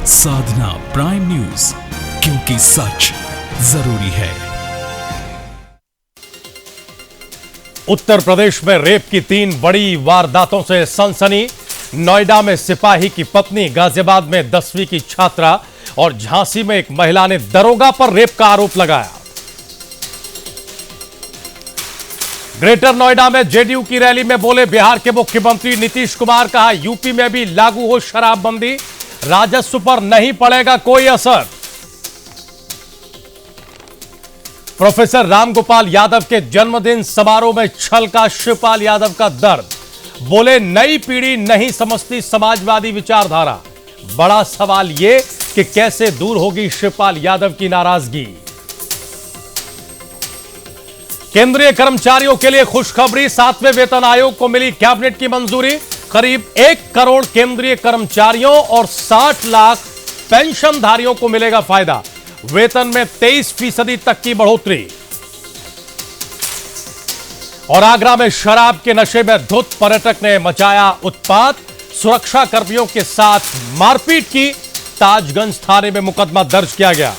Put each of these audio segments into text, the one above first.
साधना prime news, क्योंकि सच जरूरी है। उत्तर प्रदेश में रेप की 3 बड़ी वारदातों से सनसनी। नोएडा में सिपाही की पत्नी, गाजियाबाद में 10वीं की छात्रा और झांसी में एक महिला ने दरोगा पर रेप का आरोप लगाया। ग्रेटर नोएडा में जेडीयू की रैली में बोले बिहार के मुख्यमंत्री नीतीश कुमार, कहा यूपी में भी लागू हो शराबबंदी, राजस्व पर नहीं पड़ेगा कोई असर। प्रोफेसर रामगोपाल यादव के जन्मदिन समारोह में छलका शिवपाल यादव का दर्द, बोले नई पीढ़ी नहीं समझती समाजवादी विचारधारा। बड़ा सवाल यह कि कैसे दूर होगी शिवपाल यादव की नाराजगी। केंद्रीय कर्मचारियों के लिए खुशखबरी, 7वें वेतन आयोग को मिली कैबिनेट की मंजूरी। करीब 1 करोड़ केंद्रीय कर्मचारियों और 60 लाख पेंशनधारियों को मिलेगा फायदा। वेतन में 23% तक की बढ़ोतरी। और आगरा में शराब के नशे में धुत पर्यटक ने मचाया उत्पात, सुरक्षा कर्मियों के साथ मारपीट की। ताजगंज थाने में मुकदमा दर्ज किया गया।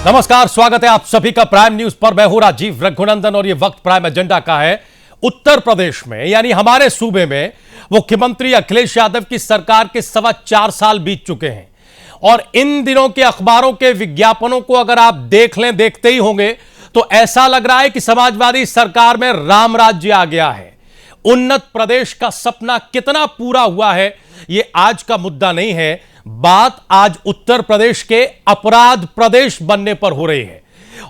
नमस्कार, स्वागत है आप सभी का प्राइम न्यूज पर। मैं हूं राजीव रघुनंदन और यह वक्त प्राइम एजेंडा का है। उत्तर प्रदेश में यानी हमारे सूबे में मुख्यमंत्री अखिलेश यादव की सरकार के 4.25 साल बीत चुके हैं और इन दिनों के अखबारों के विज्ञापनों को अगर आप देखते ही होंगे तो ऐसा लग रहा है कि समाजवादी सरकार में राम राज्य आ गया है। उन्नत प्रदेश का सपना कितना पूरा हुआ है, यह आज का मुद्दा नहीं है। बात आज उत्तर प्रदेश के अपराध प्रदेश बनने पर हो रही है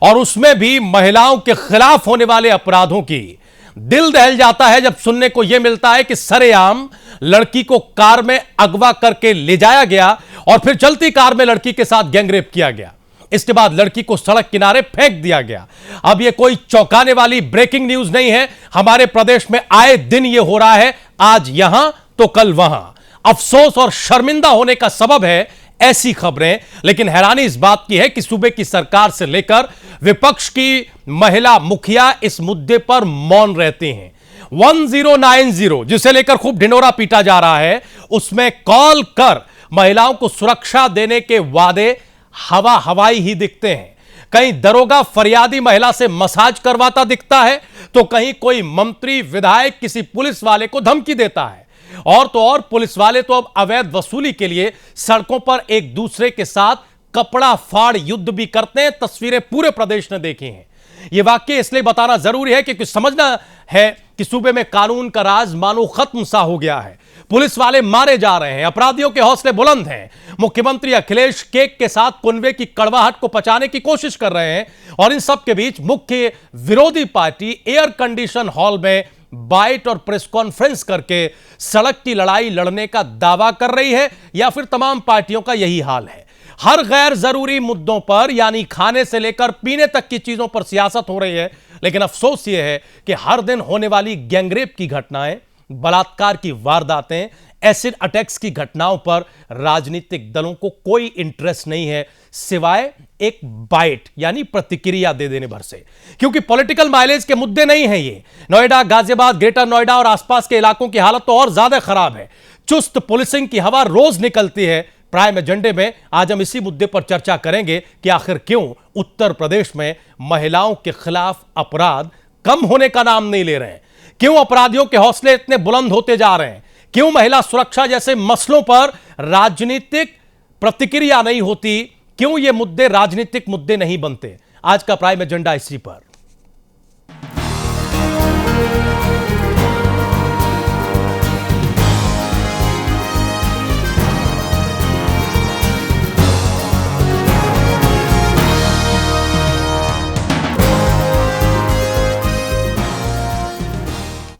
और उसमें भी महिलाओं के खिलाफ होने वाले अपराधों की। दिल दहल जाता है जब सुनने को यह मिलता है कि सरेआम लड़की को कार में अगवा करके ले जाया गया और फिर चलती कार में लड़की के साथ गैंगरेप किया गया। इसके बाद लड़की को सड़क किनारे फेंक दिया गया। अब यह कोई चौंकाने वाली ब्रेकिंग न्यूज नहीं है। हमारे प्रदेश में आए दिन यह हो रहा है, आज यहां तो कल वहां। अफसोस और शर्मिंदा होने का सबब है ऐसी खबरें, लेकिन हैरानी इस बात की है कि सूबे की सरकार से लेकर विपक्ष की महिला मुखिया इस मुद्दे पर मौन रहती हैं। 1090 जिसे लेकर खूब ढिंडोरा पीटा जा रहा है, उसमें कॉल कर महिलाओं को सुरक्षा देने के वादे हवाई ही दिखते हैं। कहीं दरोगा फरियादी महिला से मसाज करवाता दिखता है तो कहीं कोई मंत्री विधायक किसी पुलिस वाले को धमकी देता है। और तो और पुलिस वाले तो अब अवैध वसूली के लिए सड़कों पर एक दूसरे के साथ कपड़ा फाड़ युद्ध भी करते हैं। तस्वीरें पूरे प्रदेश ने देखी हैं। यह वाक्य इसलिए बताना जरूरी है क्योंकि समझना है कि सूबे में कानून का राज मानो खत्म सा हो गया है। पुलिस वाले मारे जा रहे हैं, अपराधियों के हौसले बुलंद हैं। मुख्यमंत्री अखिलेश केक के साथ कुनबे की कड़वाहट को पचाने की कोशिश कर रहे हैं और इन सब के बीच मुख्य विरोधी पार्टी एयर कंडीशन हॉल में बाइट और प्रेस कॉन्फ्रेंस करके सड़क की लड़ाई लड़ने का दावा कर रही है, या फिर तमाम पार्टियों का यही हाल है। हर गैर जरूरी मुद्दों पर यानी खाने से लेकर पीने तक की चीजों पर सियासत हो रही है। लेकिन अफसोस यह है कि हर दिन होने वाली गैंगरेप की घटनाएं, बलात्कार की वारदातें, एसिड अटैक्स की घटनाओं पर राजनीतिक दलों को कोई इंटरेस्ट नहीं है सिवाय एक बाइट यानी प्रतिक्रिया दे देने भर से। क्योंकि पॉलिटिकल माइलेज के मुद्दे नहीं हैं ये। नोएडा, गाजियाबाद, ग्रेटर नोएडा और आसपास के इलाकों की हालत तो और ज्यादा खराब है। चुस्त पुलिसिंग की हवा रोज निकलती है। प्राइम एजेंडे में आज हम इसी मुद्दे पर चर्चा करेंगे कि आखिर क्यों उत्तर प्रदेश में महिलाओं के खिलाफ अपराध कम होने का नाम नहीं ले रहे हैं, क्यों अपराधियों के हौसले इतने बुलंद होते जा रहे हैं, क्यों महिला सुरक्षा जैसे मसलों पर राजनीतिक प्रतिक्रिया नहीं होती, क्यों ये मुद्दे राजनीतिक मुद्दे नहीं बनते। आज का प्राइम एजेंडा इसी पर।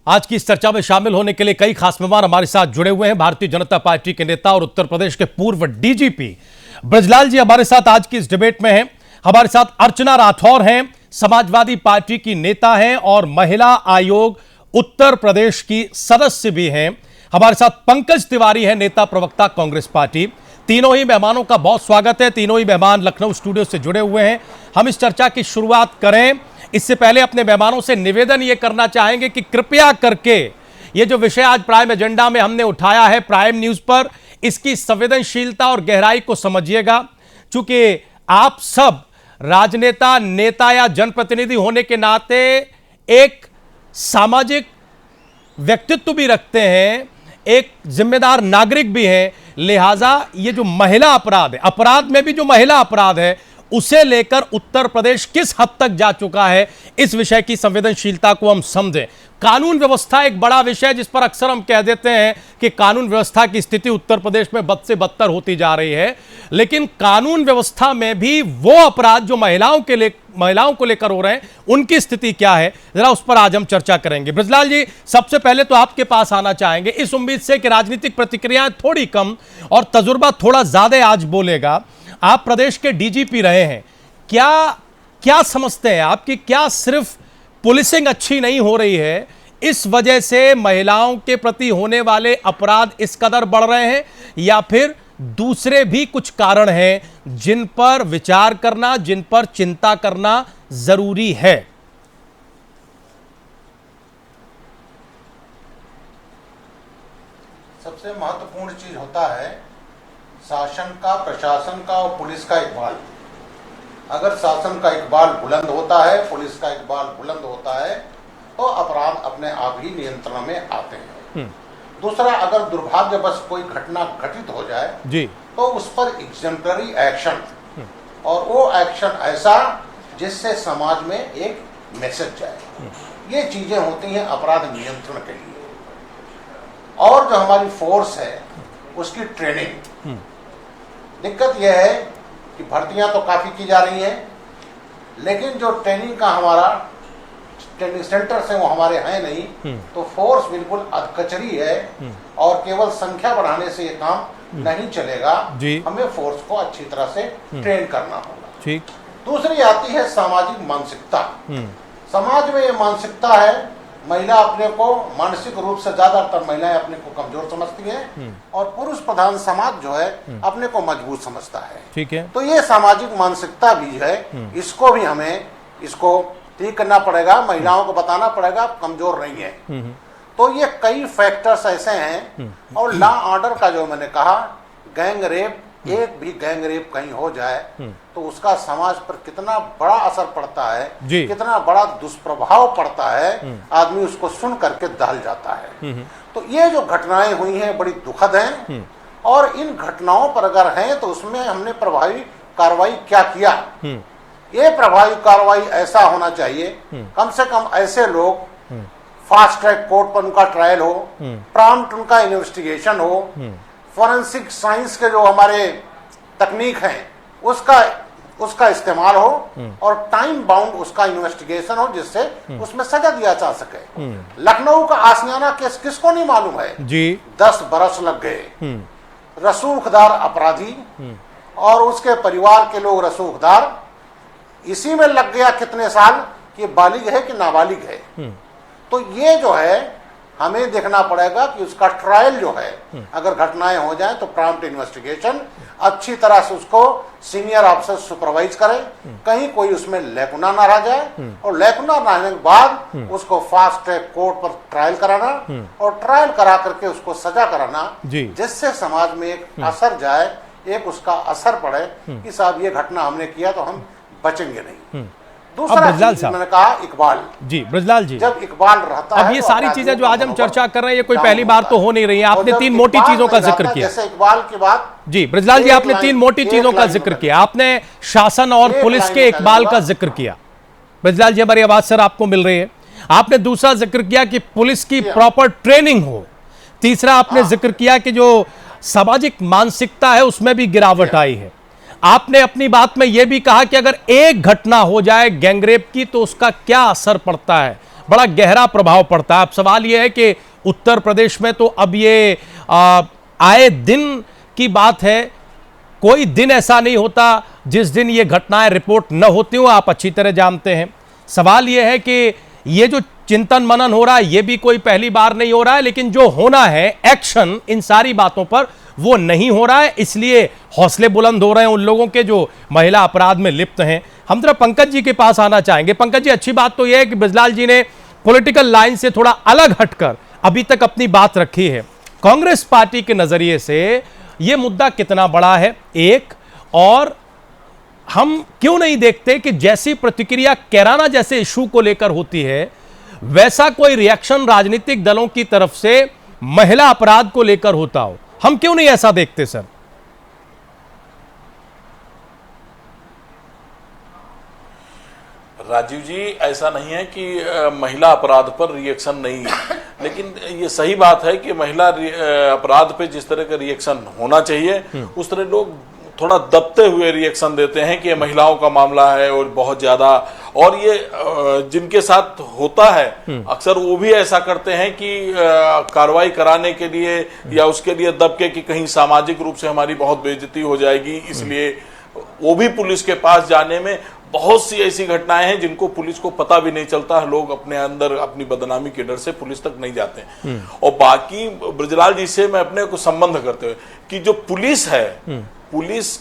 आज की इस चर्चा में शामिल होने के लिए कई खास मेहमान हमारे साथ जुड़े हुए हैं। भारतीय जनता पार्टी के नेता और उत्तर प्रदेश के पूर्व डीजीपी ब्रजलाल जी हमारे साथ आज की इस डिबेट में हैं। हमारे साथ अर्चना राठौर हैं, समाजवादी पार्टी की नेता हैं और महिला आयोग उत्तर प्रदेश की सदस्य भी हैं। हमारे साथ पंकज तिवारी है, नेता प्रवक्ता कांग्रेस पार्टी। तीनों ही मेहमानों का बहुत स्वागत है। तीनों ही मेहमान लखनऊ स्टूडियो से जुड़े हुए हैं। हम इस चर्चा की शुरुआत करें इससे पहले अपने मेहमानों से निवेदन यह करना चाहेंगे कि कृपया करके ये जो विषय आज प्राइम एजेंडा में हमने उठाया है प्राइम न्यूज पर, इसकी संवेदनशीलता और गहराई को समझिएगा। चूंकि आप सब राजनेता, नेता या जनप्रतिनिधि होने के नाते एक सामाजिक व्यक्तित्व भी रखते हैं, एक जिम्मेदार नागरिक भी हैं। लिहाजा ये जो महिला अपराध है, अपराध में भी जो महिला अपराध है, उसे लेकर उत्तर प्रदेश किस हद तक जा चुका है, इस विषय की संवेदनशीलता को हम समझें। कानून व्यवस्था एक बड़ा विषय जिस पर अक्सर हम कह देते हैं कि कानून व्यवस्था की स्थिति उत्तर प्रदेश में बद से बदतर होती जा रही है, लेकिन कानून व्यवस्था में भी वो अपराध जो महिलाओं को लेकर हो रहे हैं, उनकी स्थिति क्या है, जरा उस पर आज हम चर्चा करेंगे। ब्रजलाल जी, सबसे पहले तो आपके पास आना चाहेंगे इस उम्मीद से कि राजनीतिक प्रतिक्रियाएं थोड़ी कम और तजुर्बा थोड़ा ज्यादा आज बोलेगा। आप प्रदेश के डीजीपी रहे हैं, क्या समझते हैं आपकी, क्या सिर्फ पुलिसिंग अच्छी नहीं हो रही है, इस वजह से महिलाओं के प्रति होने वाले अपराध इस कदर बढ़ रहे हैं, या फिर दूसरे भी कुछ कारण हैं जिन पर विचार करना, जिन पर चिंता करना जरूरी है? सबसे महत्वपूर्ण चीज होता है शासन का, प्रशासन का और पुलिस का इकबाल। अगर शासन का इकबाल बुलंद होता है, पुलिस का इकबाल बुलंद होता है, तो अपराध अपने आप ही नियंत्रण में आते हैं। दूसरा, अगर दुर्भाग्यवश कोई घटना घटित हो जाए जी, तो उस पर एग्जेम्पलरी एक्शन, और वो एक्शन ऐसा जिससे समाज में एक मैसेज जाए, ये चीजें होती हैं अपराध नियंत्रण के लिए। और जो हमारी फोर्स है उसकी ट्रेनिंग, दिक्कत यह है कि भर्तियां तो काफी की जा रही हैं, लेकिन जो ट्रेनिंग का हमारा ट्रेनिंग सेंटर से वो हमारे हैं नहीं, तो फोर्स बिल्कुल अधकचरी है और केवल संख्या बढ़ाने से ये काम नहीं चलेगा। हमें फोर्स को अच्छी तरह से ट्रेन करना होगा। ठीक। दूसरी आती है सामाजिक मानसिकता। समाज में ये मानसिकता है, महिला अपने को मानसिक रूप से, ज्यादातर महिलाएं अपने को कमजोर समझती हैं और पुरुष प्रधान समाज जो है अपने को मजबूत समझता है। ठीक है। तो ये सामाजिक मानसिकता भी है, इसको भी हमें इसको ठीक करना पड़ेगा, महिलाओं को बताना पड़ेगा कमजोर नहीं है। तो ये कई फैक्टर्स ऐसे हैं। और लॉ ऑर्डर का जो मैंने कहा, गैंग रेप, एक भी गैंग रेप कहीं हो जाए तो उसका समाज पर कितना बड़ा असर पड़ता है, कितना बड़ा दुष्प्रभाव पड़ता है, आदमी उसको सुन करके दहल जाता है। तो ये जो घटनाएं हुई हैं बड़ी दुखद हैं, और इन घटनाओं पर अगर हैं तो उसमें हमने प्रभावी कार्रवाई क्या किया। ये प्रभावी कार्रवाई ऐसा होना चाहिए, कम से कम ऐसे लोग, फास्ट ट्रैक कोर्ट पर उनका ट्रायल हो, प्रॉम्प्ट उनका इन्वेस्टिगेशन हो, फॉरेंसिक साइंस के जो हमारे तकनीक हैं उसका इस्तेमाल हो, और टाइम बाउंड उसका इन्वेस्टिगेशन हो, जिससे उसमें सजा दिया जा सके। लखनऊ का आशियाना केस किसको नहीं मालूम है जी, 10 बरस लग गए। रसूखदार अपराधी और उसके परिवार के लोग रसूखदार, इसी में लग गया कितने साल कि बालिग है कि नाबालिग है। तो ये जो है हमें देखना पड़ेगा कि उसका ट्रायल जो है, अगर घटनाएं हो जाएं तो प्रॉम्प्ट इन्वेस्टिगेशन, अच्छी तरह से उसको सीनियर ऑफिसर सुपरवाइज करें, कहीं कोई उसमें लैकुना ना रह जाए, और लैकुना रहने के बाद उसको फास्ट ट्रैक कोर्ट पर ट्रायल कराना, और ट्रायल करा करके उसको सजा कराना, जिससे समाज में एक असर जाए, एक उसका असर पड़े कि साहब ये घटना हमने किया तो हम बचेंगे नहीं। दूसरा मैंने कहा इकबाल जी, ब्रजलाल जी, जब इकबाल रहता है, अब ये सारी चीजें जो आज हम चर्चा कर रहे हैं ये कोई पहली बार तो हो नहीं रही है। आपने 3 मोटी चीजों का जिक्र किया, जैसे इकबाल की बात जी, ब्रजलाल जी, आपने 3 मोटी चीजों का जिक्र किया। आपने शासन और पुलिस के इकबाल का जिक्र किया। ब्रजलाल जी, हमारी आवाज सर आपको मिल रही है? आपने दूसरा जिक्र किया कि पुलिस की प्रॉपर ट्रेनिंग हो। तीसरा आपने जिक्र किया कि जो सामाजिक मानसिकता है उसमें भी गिरावट आई है। आपने अपनी बात में यह भी कहा कि अगर एक घटना हो जाए गैंगरेप की तो उसका क्या असर पड़ता है, बड़ा गहरा प्रभाव पड़ता है। अब सवाल यह है कि उत्तर प्रदेश में तो अब ये आए दिन की बात है, कोई दिन ऐसा नहीं होता जिस दिन ये घटनाएं रिपोर्ट न होती हो, आप अच्छी तरह जानते हैं। सवाल यह है कि ये जो चिंतन मनन हो रहा है, यह भी कोई पहली बार नहीं हो रहा है, लेकिन जो होना है एक्शन इन सारी बातों पर वो नहीं हो रहा है। इसलिए हौसले बुलंद हो रहे हैं उन लोगों के जो महिला अपराध में लिप्त हैं। हम जरा पंकज जी के पास आना चाहेंगे। पंकज जी, अच्छी बात तो यह है कि बृजलाल जी ने पॉलिटिकल लाइन से थोड़ा अलग हटकर अभी तक अपनी बात रखी है। कांग्रेस पार्टी के नजरिए से यह मुद्दा कितना बड़ा है, एक, और हम क्यों नहीं देखते कि जैसी प्रतिक्रिया कैराना जैसे इशू को लेकर होती है वैसा कोई रिएक्शन राजनीतिक दलों की तरफ से महिला अपराध को लेकर होता हो? हम क्यों नहीं ऐसा देखते सर? राजीव जी, ऐसा नहीं है कि महिला अपराध पर रिएक्शन नहीं है, लेकिन ये सही बात है कि महिला अपराध पे जिस तरह का रिएक्शन होना चाहिए उस तरह लोग थोड़ा दबते हुए रिएक्शन देते हैं कि ये महिलाओं का मामला है और बहुत ज्यादा, और ये जिनके साथ होता है अक्सर वो भी ऐसा करते हैं कि कार्रवाई कराने के लिए या उसके लिए दब के कि कहीं सामाजिक रूप से हमारी बहुत बेइज्जती हो जाएगी, इसलिए वो भी पुलिस के पास जाने में बहुत सी ऐसी घटनाएं हैं जिनको पुलिस को पता भी नहीं चलता है, लोग अपने अंदर अपनी बदनामी के डर से पुलिस तक नहीं जाते हैं। और बाकी बृजलाल जी से मैं अपने को संबंध करते हुए कि जो पुलिस है, पुलिस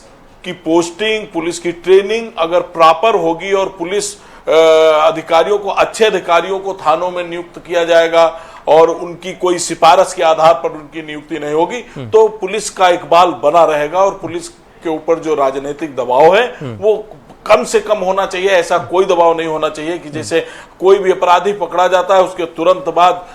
की पोस्टिंग, पुलिस की ट्रेनिंग अगर प्रॉपर होगी और पुलिस अधिकारियों को, अच्छे अधिकारियों को थानों में नियुक्त किया जाएगा और उनकी कोई सिफारिश के आधार पर उनकी नियुक्ति नहीं होगी तो पुलिस का इकबाल बना रहेगा और पुलिस के ऊपर जो राजनीतिक दबाव है वो कम से कम होना चाहिए। ऐसा कोई दबाव नहीं होना चाहिए कि जैसे कोई भी अपराधी पकड़ा जाता है उसके तुरंत बाद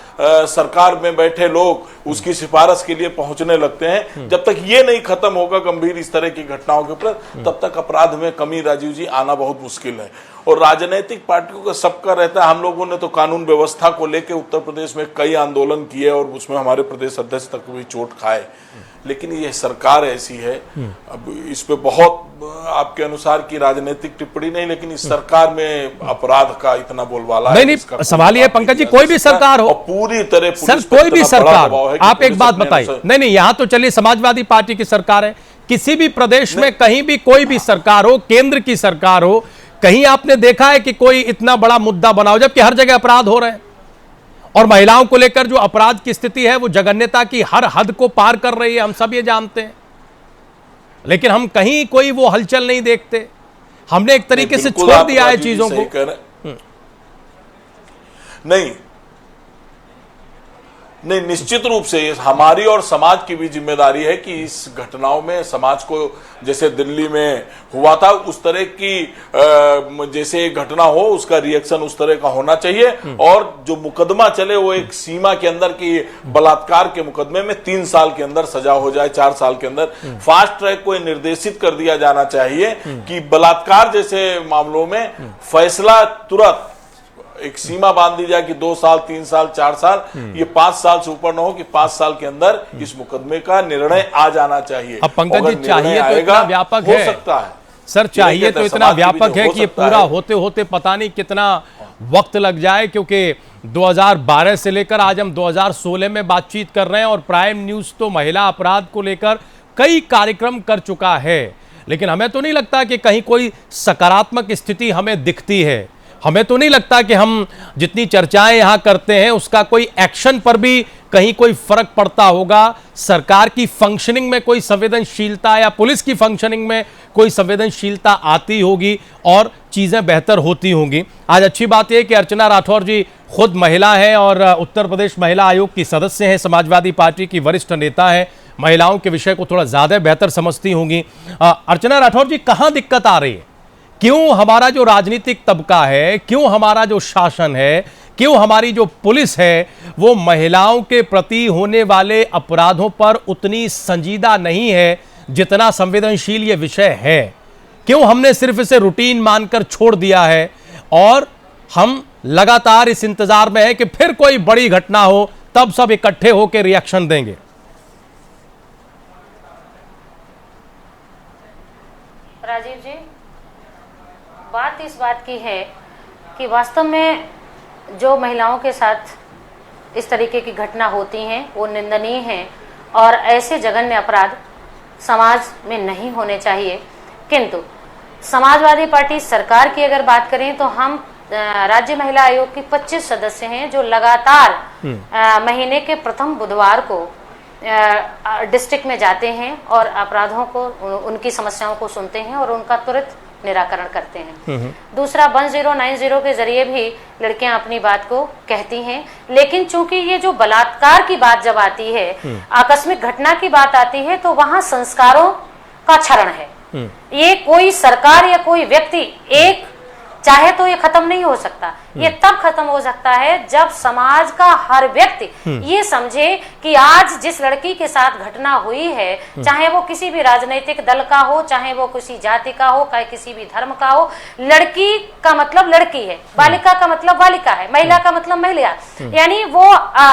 सरकार में बैठे लोग उसकी सिफारिश के लिए पहुंचने लगते हैं। जब तक ये नहीं खत्म होगा गंभीर इस तरह की घटनाओं के ऊपर, तब तक अपराध में कमी राजीव जी आना बहुत मुश्किल है। और राजनीतिक पार्टियों का सबका रहता है, हम लोगों ने तो कानून व्यवस्था को लेकर उत्तर प्रदेश में कई आंदोलन किए और उसमें हमारे प्रदेश अध्यक्ष तक भी चोट खाए, लेकिन ये सरकार ऐसी है, अब इस पे बहुत आपके अनुसार की राजनीतिक टिप्पणी नहीं, लेकिन इस सरकार में अपराध का इतना बोलबाला है। नहीं, सवाल ये पंकज जी, कोई भी सरकार हो, पूरी तरह सर कोई भी सरकार हो, आप एक बात बताइए। नहीं, यहां तो चलिए समाजवादी पार्टी की सरकार है, किसी भी प्रदेश में कहीं भी कोई भी सरकार हो, केंद्र की सरकार हो, कहीं आपने देखा है कि कोई इतना बड़ा मुद्दा बनाओ, जबकि हर जगह अपराध हो रहे हैं और महिलाओं को लेकर जो अपराध की स्थिति है वो जघन्यता की हर हद को पार कर रही है, हम सब ये जानते हैं, लेकिन हम कहीं कोई वो हलचल नहीं देखते। हमने एक तरीके से छोड़ दिया है चीजों को। नहीं, निश्चित रूप से हमारी और समाज की भी जिम्मेदारी है कि इस घटनाओं में समाज को, जैसे दिल्ली में हुआ था उस तरह की जैसे घटना हो उसका रिएक्शन उस तरह का होना चाहिए। और जो मुकदमा चले वो एक सीमा के अंदर की, बलात्कार के मुकदमे में 3 साल के अंदर सजा हो जाए, 4 साल के अंदर। फास्ट ट्रैक को निर्देशित कर दिया जाना चाहिए कि बलात्कार जैसे मामलों में फैसला तुरंत एक सीमा बांध दी जाए कि 2 साल, 3 साल, 4 साल, ये 5 साल से ऊपर न हो कि 5 साल के अंदर इस मुकदमे का निर्णय आ जाना चाहिए। अब पंकज जी, चाहिए तो इतना व्यापक है, हो सकता है सर, चाहिए तो इतना व्यापक है कि ये पूरा होते होते पता नहीं कितना वक्त लग जाए, क्योंकि 2012 से लेकर आज हम 2016 में बातचीत कर रहे हैं और प्राइम न्यूज तो महिला अपराध को लेकर कई कार्यक्रम कर चुका है, लेकिन हमें तो नहीं लगता कि कहीं कोई सकारात्मक स्थिति हमें दिखती है। हमें तो नहीं लगता कि हम जितनी चर्चाएं यहां करते हैं उसका कोई एक्शन पर भी कहीं कोई फर्क पड़ता होगा, सरकार की फंक्शनिंग में कोई संवेदनशीलता या पुलिस की फंक्शनिंग में कोई संवेदनशीलता आती होगी और चीजें बेहतर होती होंगी। आज अच्छी बात यह कि अर्चना राठौर जी खुद महिला हैं और उत्तर प्रदेश महिला आयोग की सदस्य हैं, समाजवादी पार्टी की वरिष्ठ नेता है, महिलाओं के विषय को थोड़ा ज्यादा बेहतर समझती होंगी। अर्चना राठौर जी, कहां दिक्कत आ रही है? क्यों हमारा जो राजनीतिक तबका है, क्यों हमारा जो शासन है, क्यों हमारी जो पुलिस है वो महिलाओं के प्रति होने वाले अपराधों पर उतनी संजीदा नहीं है जितना संवेदनशील ये विषय है? क्यों हमने सिर्फ इसे रूटीन मानकर छोड़ दिया है और हम लगातार इस इंतजार में है कि फिर कोई बड़ी घटना हो तब सब इकट्ठे होकर रिएक्शन देंगे? राजीव जी, बात इस बात की है कि वास्तव में जो महिलाओं के साथ इस तरीके की घटना होती हैं वो निंदनीय हैं और ऐसे जघन्य अपराध समाज में नहीं होने चाहिए। किंतु समाजवादी पार्टी सरकार की अगर बात करें तो हम राज्य महिला आयोग की 25 सदस्य हैं जो लगातार महीने के प्रथम बुधवार को डिस्ट्रिक्ट में जाते हैं और अपराधों को, उनकी समस्याओं को सुनते हैं और उनका त्वरित निराकरण करते हैं। दूसरा 1090 के जरिए भी लड़कियां अपनी बात को कहती हैं, लेकिन चूंकि ये जो बलात्कार की बात जब आती है, आकस्मिक घटना की बात आती है, तो वहां संस्कारों का क्षरण है। ये कोई सरकार या कोई व्यक्ति एक चाहे तो ये खत्म नहीं हो सकता। ये तब खत्म हो सकता है जब समाज का हर व्यक्ति ये समझे कि आज जिस लड़की के साथ घटना हुई है, चाहे वो किसी भी राजनीतिक दल का हो, चाहे वो किसी जाति का हो, चाहे किसी भी धर्म का हो, लड़की का मतलब लड़की है, बालिका का मतलब बालिका है, महिला का मतलब महिला। यानी वो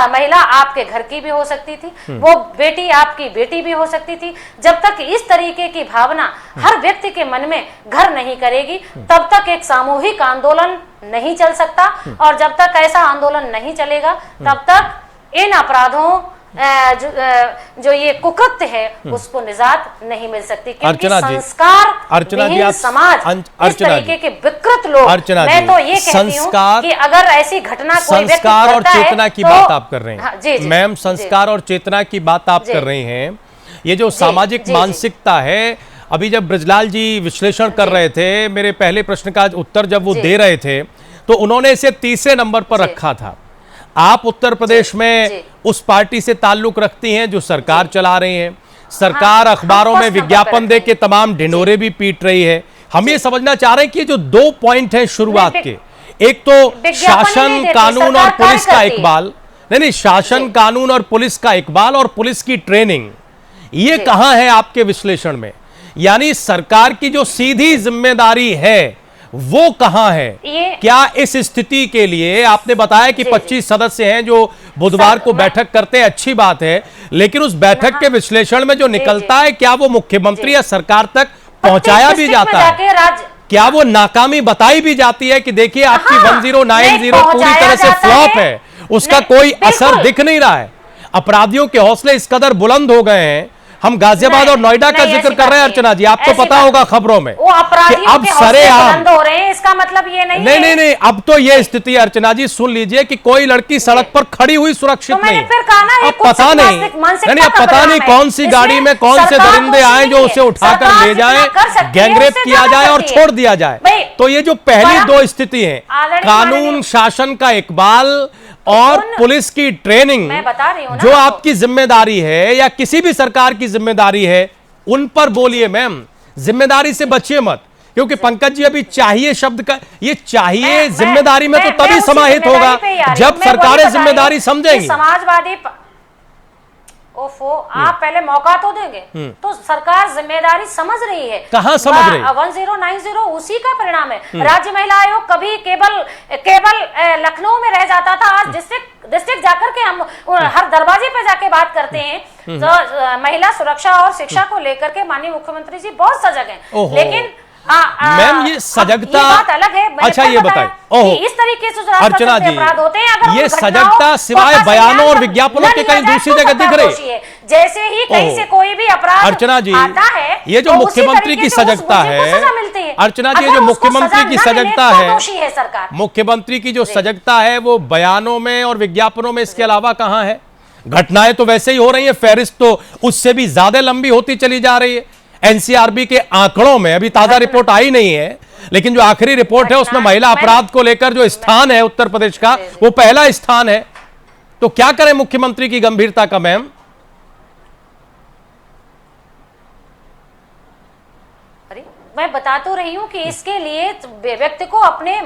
महिला आपके घर की भी हो सकती थी, वो बेटी आपकी बेटी भी हो सकती थी। जब तक इस तरीके की भावना हर व्यक्ति के मन में घर नहीं करेगी, तब तक एक सामूहिक आंदोलन नहीं चल सकता। और जब तक ऐसा आंदोलन नहीं चलेगा, तब तक इन अपराधों जो ये कुकृत्य है उसको निजात नहीं मिल सकती, क्योंकि संस्कार विहीन समाज, इस तरीके के विकृत लोग, मैं तो ये कहती हूँ कि अगर ऐसी घटना कोई व्यक्ति संस्कार और चेतना की बात आप कर रहे हैं। हाँ, जी, मैम, संस्कार और चेतना की बात आप कर रही हैं। ये जो सामाजिक मानसिकता है, अभी जब ब्रजलाल जी विश्लेषण कर रहे थे, मेरे पहले प्रश्न का उत्तर जब वो दे रहे थे, तो उन्होंने इसे तीसरे नंबर पर रखा था। आप उत्तर प्रदेश में उस पार्टी से ताल्लुक रखती हैं जो सरकार चला रही है। सरकार अखबारों में विज्ञापन दे के तमाम ढिंढोरे भी पीट रही है। हम ये समझना चाह रहे हैं कि जो 2 पॉइंट हैं शुरुआत के, एक तो शासन कानून और पुलिस का इकबाल, नहीं, शासन कानून और पुलिस का इकबाल और पुलिस की ट्रेनिंग, ये कहां है आपके विश्लेषण में? यानी सरकार की जो सीधी जिम्मेदारी है वो कहां है? क्या इस स्थिति के लिए आपने बताया कि 25 सदस्य हैं जो बुधवार को बैठक करते हैं, अच्छी बात है, लेकिन उस बैठक के विश्लेषण में जो निकलता है, क्या वो मुख्यमंत्री या सरकार तक पहुंचाया भी जाता है? क्या वो नाकामी बताई भी जाती है कि देखिए आपकी 1090 पूरी तरह से फ्लॉप है, उसका कोई असर दिख नहीं रहा है, अपराधियों के हौसले इस कदर बुलंद हो गए हैं? हम गाजियाबाद और नोएडा का जिक्र कर रहे हैं अर्चना जी, आपको पता होगा खबरों में कि अब सरेआम हो रहे हैं, इसका मतलब ये नहीं है। नहीं, अब तो ये स्थिति अर्चना जी सुन लीजिए कि कोई लड़की सड़क पर खड़ी हुई सुरक्षित नहीं। अब पता नहीं, अब पता नहीं कौन सी गाड़ी में कौन से दरिंदे आए जो उसे उठाकर ले जाए, गैंगरेप किया जाए और छोड़ दिया जाए। तो ये जो पहली 2 स्थिति है, कानून शासन का इकबाल और पुलिस की ट्रेनिंग, मैं बता रही हूं ना, जो आपकी जिम्मेदारी है या किसी भी सरकार की जिम्मेदारी है, उन पर बोलिए मैम, जिम्मेदारी से बचिए मत, क्योंकि पंकज जी अभी चाहिए शब्द का, ये चाहिए जिम्मेदारी में तो तभी समाहित होगा जब सरकारें जिम्मेदारी समझेंगी। समाजवादी ओफो, आप पहले मौका तो देंगे। तो सरकार जिम्मेदारी समझ रही है। कहां समझ रही है? 1090 उसी का परिणाम है। राज्य महिला आयोग कभी केवल लखनऊ में रह जाता था, आज डिस्ट्रिक्ट जाकर के हम हर दरवाजे पे जाके बात करते हैं। तो महिला सुरक्षा और शिक्षा को लेकर के माननीय मुख्यमंत्री जी बहुत सजग हैं, लेकिन मैम ये सजगता, ये बात अलग है। अच्छा ये बताएं, इस तरीके से अर्चना जी, अपराध होते हैं, अगर ये सजगता सिवाय बयानों और विज्ञापनों के कहीं दूसरी जगह दिख रही है? जैसे ही कहीं से कोई भी अपराध अर्चना जी आता है, ये जो मुख्यमंत्री की सजगता है, अर्चना जी ये जो मुख्यमंत्री की सजगता है, मुख्यमंत्री की जो सजगता है वो बयानों में और विज्ञापनों में, इसके अलावा कहां है? घटनाएं तो वैसे ही हो रही है, फेरिस्त तो उससे भी ज्यादा लंबी होती चली जा रही है। एनसीआरबी के आंकड़ों में अभी ताजा रिपोर्ट आई नहीं है, लेकिन जो आखिरी रिपोर्ट है उसमें महिला अपराध को लेकर जो स्थान है उत्तर प्रदेश का, वो पहला स्थान है। तो क्या करें मुख्यमंत्री की गंभीरता का मैम? मैं बता तो रही हूं कि इसके लिए व्यक्ति को अपने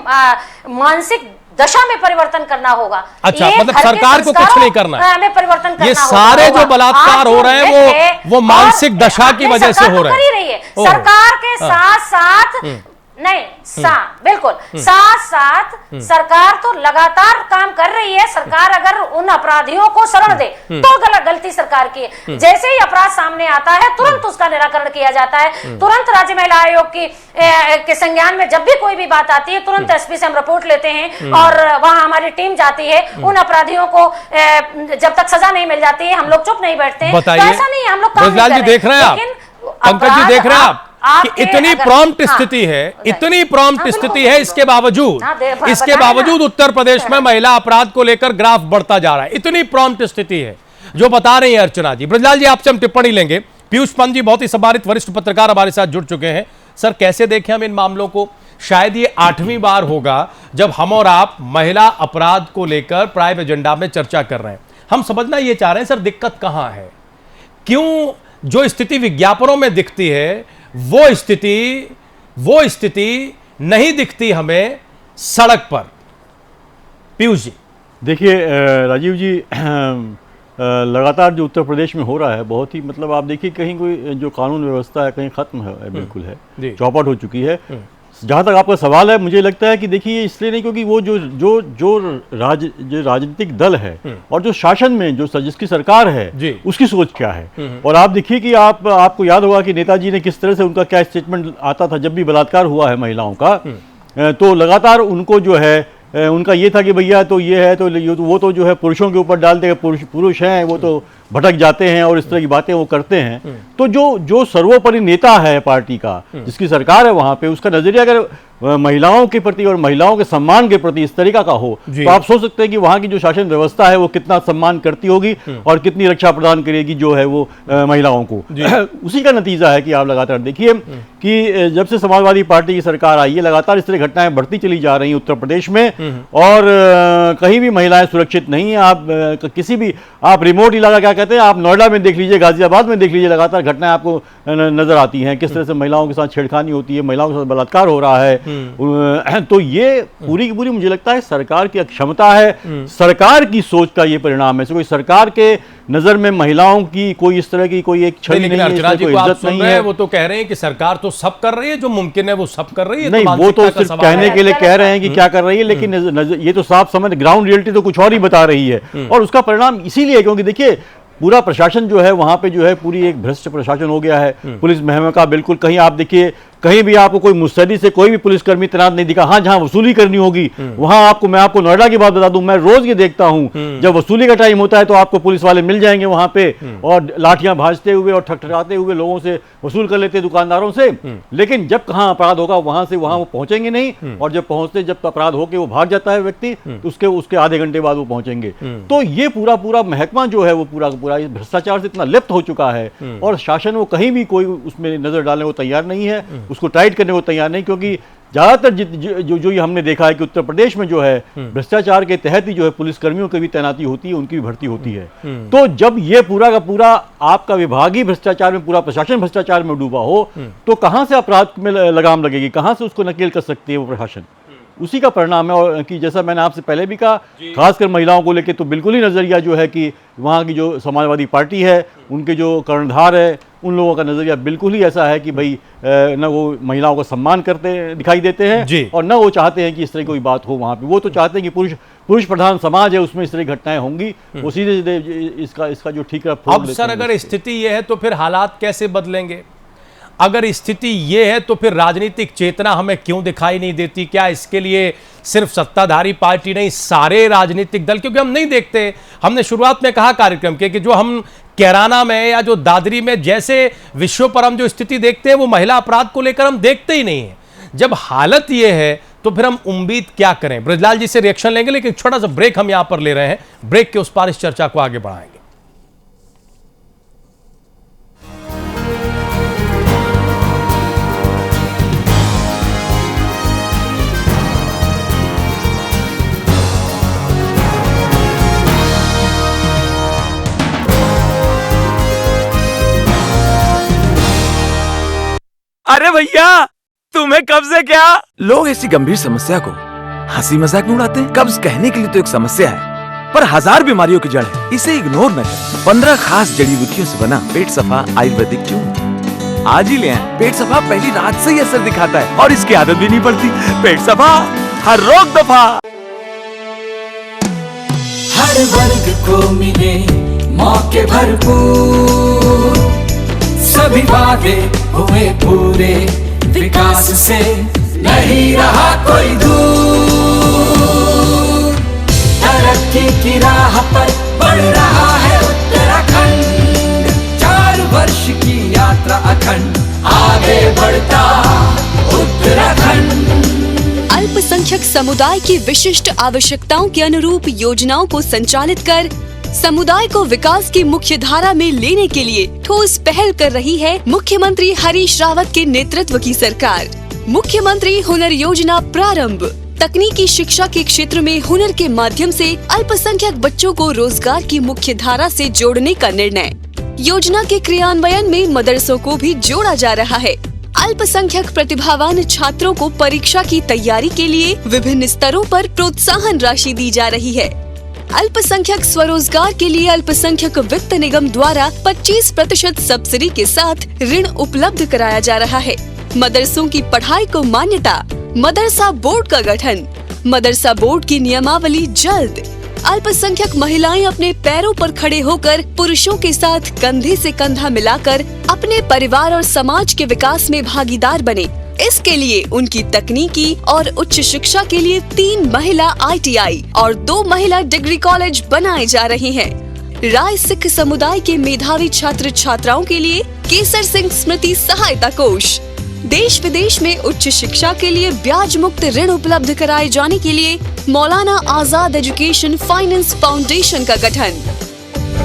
मानसिक दशा में परिवर्तन करना होगा। अच्छा, मतलब सरकार को कुछ नहीं करना है, हमें परिवर्तन करना ये सारे जो बलात्कार हो रहे हैं वो मानसिक दशा की वजह से हो रहे हैं। सरकार के साथ साथ नहीं, बिल्कुल साथ साथ सरकार तो लगातार काम कर रही है। सरकार अगर उन अपराधियों को शरण दे तो गलती सरकार की है। जैसे ही अपराध सामने आता है तुरंत उसका निराकरण किया जाता है। तुरंत राज्य महिला आयोग के संज्ञान में जब भी कोई भी बात आती है, तुरंत एसपी से हम रिपोर्ट लेते हैं और वहां हमारी टीम जाती है। उन अपराधियों को जब तक सजा नहीं मिल जाती है हम लोग चुप नहीं बैठते हैं। तो ऐसा नहीं है, हम लोग ब्रजलाल जी देख रहे हैं, आप पंकज जी देख रहे हैं, आप आपके इतनी अगर- प्रॉम्प्ट हाँ, स्थिति है, बताइए। इतनी प्रॉम्प्ट हाँ, स्थिति बिल्कुल। है, इसके बावजूद हाँ, बताया ना। उत्तर प्रदेश में महिला अपराध को लेकर ग्राफ बढ़ता जा रहा है। इतनी प्रॉम्प्ट स्थिति है जो बता रही है अर्चना जी। ब्रजलाल जी, आपसे हम टिप्पणी लेंगे। पीयूष पंत जी, बहुत ही सम्मानित वरिष्ठ पत्रकार, हमारे साथ जुड़ चुके हैं। सर, कैसे देखें हम इन मामलों को? शायद ये 8वीं बार होगा जब हम और आप महिला अपराध को लेकर प्राइम एजेंडा में चर्चा कर रहे हैं। हम समझना ये चाह रहे हैं सर, दिक्कत कहां है? क्यों जो स्थिति विज्ञापनों में दिखती है वो स्थिति नहीं दिखती हमें सड़क पर? पीयूष जी। देखिए राजीव जी, लगातार जो उत्तर प्रदेश में हो रहा है, बहुत ही मतलब आप देखिए कहीं कोई जो कानून व्यवस्था है कहीं खत्म है, बिल्कुल जी। है, चौपट हो चुकी है। जहाँ तक आपका सवाल है, मुझे लगता है कि देखिए इसलिए नहीं क्योंकि वो जो राजनीतिक दल है और जो शासन में जो जिसकी सरकार है उसकी सोच क्या है। और आप देखिए कि आपको याद होगा कि नेताजी ने किस तरह से उनका क्या स्टेटमेंट आता था जब भी बलात्कार हुआ है महिलाओं का, तो लगातार उनको जो है उनका ये था कि भैया तो ये है तो वो तो जो है पुरुषों के ऊपर डाल देगा, पुरुष हैं वो तो भटक जाते हैं और इस तरह की बातें वो करते हैं। तो जो सर्वोपरि नेता है पार्टी का, जिसकी सरकार है वहां पे, उसका नजरिया अगर महिलाओं के प्रति और महिलाओं के सम्मान के प्रति इस तरीका का हो तो आप सोच सकते हैं कि वहां की जो शासन व्यवस्था है वो कितना सम्मान करती होगी और कितनी रक्षा प्रदान करेगी जो है वो महिलाओं को। उसी का नतीजा है कि आप लगातार देखिए कि जब से समाजवादी पार्टी की सरकार आई है, लगातार इस तरह घटनाएं बढ़ती चली जा रही हैं उत्तर प्रदेश में, और कहीं भी महिलाएं सुरक्षित नहीं है। आप किसी भी आप रिमोट इलाका क्या कहते हैं, आप नोएडा में देख लीजिए, गाजियाबाद में देख लीजिए, लगातार घटनाएं आपको नजर आती हैं, किस तरह से महिलाओं के साथ छेड़खानी होती है, महिलाओं के साथ बलात्कार हो रहा है। तो ये पूरी की पूरी मुझे लगता है सरकार की अक्षमता है, सरकार की सोच का ये परिणाम है। कोई सरकार के नजर में महिलाओं की कोई इस तरह की कोई एक छवि नहीं है, अर्चना जी कोई को आप इज्जत सुन नहीं रहे हैं, है। वो तो कह रहे हैं कि सरकार तो सब कर रही है, जो मुमकिन है वो सब कर रही है। नहीं, वो तो सिर्फ कहने के लिए कह रहे हैं कि क्या कर रही है, लेकिन ये तो साफ समझ ग्राउंड रियलिटी तो कुछ और ही बता रही है। और उसका परिणाम इसीलिए क्योंकि देखिए पूरा प्रशासन जो है वहां पे जो है पूरी एक भ्रष्ट प्रशासन हो गया है। पुलिस महकमा का बिल्कुल, कहीं आप देखिए कहीं भी आपको कोई मुस्तैदी से कोई भी पुलिसकर्मी तैनात नहीं दिखा। हाँ, जहां वसूली करनी होगी वहां मैं आपको नोएडा की बात बता दूं, मैं रोज ये देखता हूं जब वसूली का टाइम होता है तो आपको पुलिस वाले मिल जाएंगे वहां पे और लाठियां भाजते हुए और ठकठकाते हुए लोगों से वसूल कर लेते दुकानदारों से। लेकिन जब कहां अपराध होगा वहां से वहां वो पहुंचेंगे नहीं, और जब पहुंचते जब अपराध होकर वो भाग जाता है व्यक्ति तो उसके आधे घंटे बाद वो पहुंचेंगे। तो ये पूरा महकमा जो है वो पूरा भ्रष्टाचार से इतना लिप्त हो चुका है और शासन वो कहीं भी कोई उसमें नजर डालने को तैयार नहीं है, उसको टाइट करने को तैयार नहीं, क्योंकि ज्यादातर जो ये हमने देखा है कि उत्तर प्रदेश में जो है भ्रष्टाचार के तहत ही जो है पुलिसकर्मियों की भी तैनाती होती है, उनकी भी भर्ती होती है। तो जब ये पूरा का पूरा आपका विभाग ही भ्रष्टाचार में, पूरा प्रशासन भ्रष्टाचार में डूबा हो तो कहां से अपराध में लगाम लगेगी, कहां से उसको नकेल कर सकती है वो प्रशासन? उसी का परिणाम है। और कि जैसा मैंने आपसे पहले भी कहा, खासकर महिलाओं को लेकर तो बिल्कुल ही नजरिया जो है कि वहाँ की जो समाजवादी पार्टी है, उनके जो कर्णधार है, उन लोगों का नजरिया बिल्कुल ही ऐसा है कि भाई न वो महिलाओं का सम्मान करते दिखाई देते हैं और न वो चाहते हैं कि इस तरह कोई बात हो वहाँ पे। वो तो चाहते हैं कि पुरुष प्रधान समाज है, उसमें इस तरह घटनाएं होंगी, वो सीधे सीधे इसका जो ठीक है। अब सर अगर स्थिति ये है तो फिर हालात कैसे बदलेंगे? अगर स्थिति ये है तो फिर राजनीतिक चेतना हमें क्यों दिखाई नहीं देती? क्या इसके लिए सिर्फ सत्ताधारी पार्टी नहीं, सारे राजनीतिक दल? क्योंकि हम नहीं देखते, हमने शुरुआत में कहा कार्यक्रम के कि जो हम कैराना में या जो दादरी में जैसे विश्व पर हम जो स्थिति देखते हैं वो महिला अपराध को लेकर हम देखते ही नहीं है। जब हालत ये है तो फिर हम उम्मीद क्या करें? ब्रजलाल जी से रिएक्शन लेंगे, लेकिन छोटा सा ब्रेक हम यहां पर ले रहे हैं। ब्रेक के उस पार इस चर्चा को आगे बढ़ाएंगे। अरे भैया, तुम्हें कब्ज है क्या? लोग ऐसी गंभीर समस्या को हंसी मजाक में उड़ाते हैं। कब्ज कहने के लिए तो एक समस्या है, पर हजार बीमारियों की जड़ है, इसे इग्नोर न करें। 15 खास जड़ी बूटियों से बना पेट सफा आयुर्वेदिक चूर्ण आज ही ले आएं। पेट सफा पहली रात से ही असर दिखाता है और इसकी आदत भी नहीं पड़ती। पेट सफा, हर रोग दफा। हर वर्ग को मिले मौके भरपूर, सभी वादे हुए पूरे, विकास से नहीं रहा कोई दूर। तरक्की की राह पर बढ़ रहा है उत्तराखंड, 4 वर्ष की यात्रा अखंड, आगे बढ़ता उत्तराखंड। अल्पसंख्यक समुदाय की विशिष्ट आवश्यकताओं के अनुरूप योजनाओं को संचालित कर समुदाय को विकास की मुख्य धारा में लेने के लिए ठोस पहल कर रही है मुख्यमंत्री हरीश रावत के नेतृत्व की सरकार। मुख्यमंत्री हुनर योजना प्रारंभ। तकनीकी शिक्षा के क्षेत्र में हुनर के माध्यम से अल्पसंख्यक बच्चों को रोजगार की मुख्य धारा से जोड़ने का निर्णय। योजना के क्रियान्वयन में मदरसों को भी जोड़ा जा रहा है। अल्पसंख्यक प्रतिभावान छात्रों को परीक्षा की तैयारी के लिए विभिन्न स्तरों पर प्रोत्साहन राशि दी जा रही है। अल्पसंख्यक स्वरोजगार के लिए अल्पसंख्यक वित्त निगम द्वारा 25% सब्सिडी के साथ ऋण उपलब्ध कराया जा रहा है। मदरसों की पढ़ाई को मान्यता। मदरसा बोर्ड का गठन। मदरसा बोर्ड की नियमावली जल्द। अल्पसंख्यक महिलाएं अपने पैरों पर खड़े होकर पुरुषों के साथ कंधे से कंधा मिलाकर अपने परिवार और समाज के विकास में भागीदार बने। इसके लिए उनकी तकनीकी और उच्च शिक्षा के लिए 3 महिला ITI और 2 महिला डिग्री कॉलेज बनाए जा रहे हैं। राय सिख समुदाय के मेधावी छात्र छात्राओं के लिए केसर सिंह स्मृति सहायता कोष। देश विदेश में उच्च शिक्षा के लिए ब्याज मुक्त ऋण उपलब्ध कराए जाने के लिए Maulana Azad education finance foundation का गठन।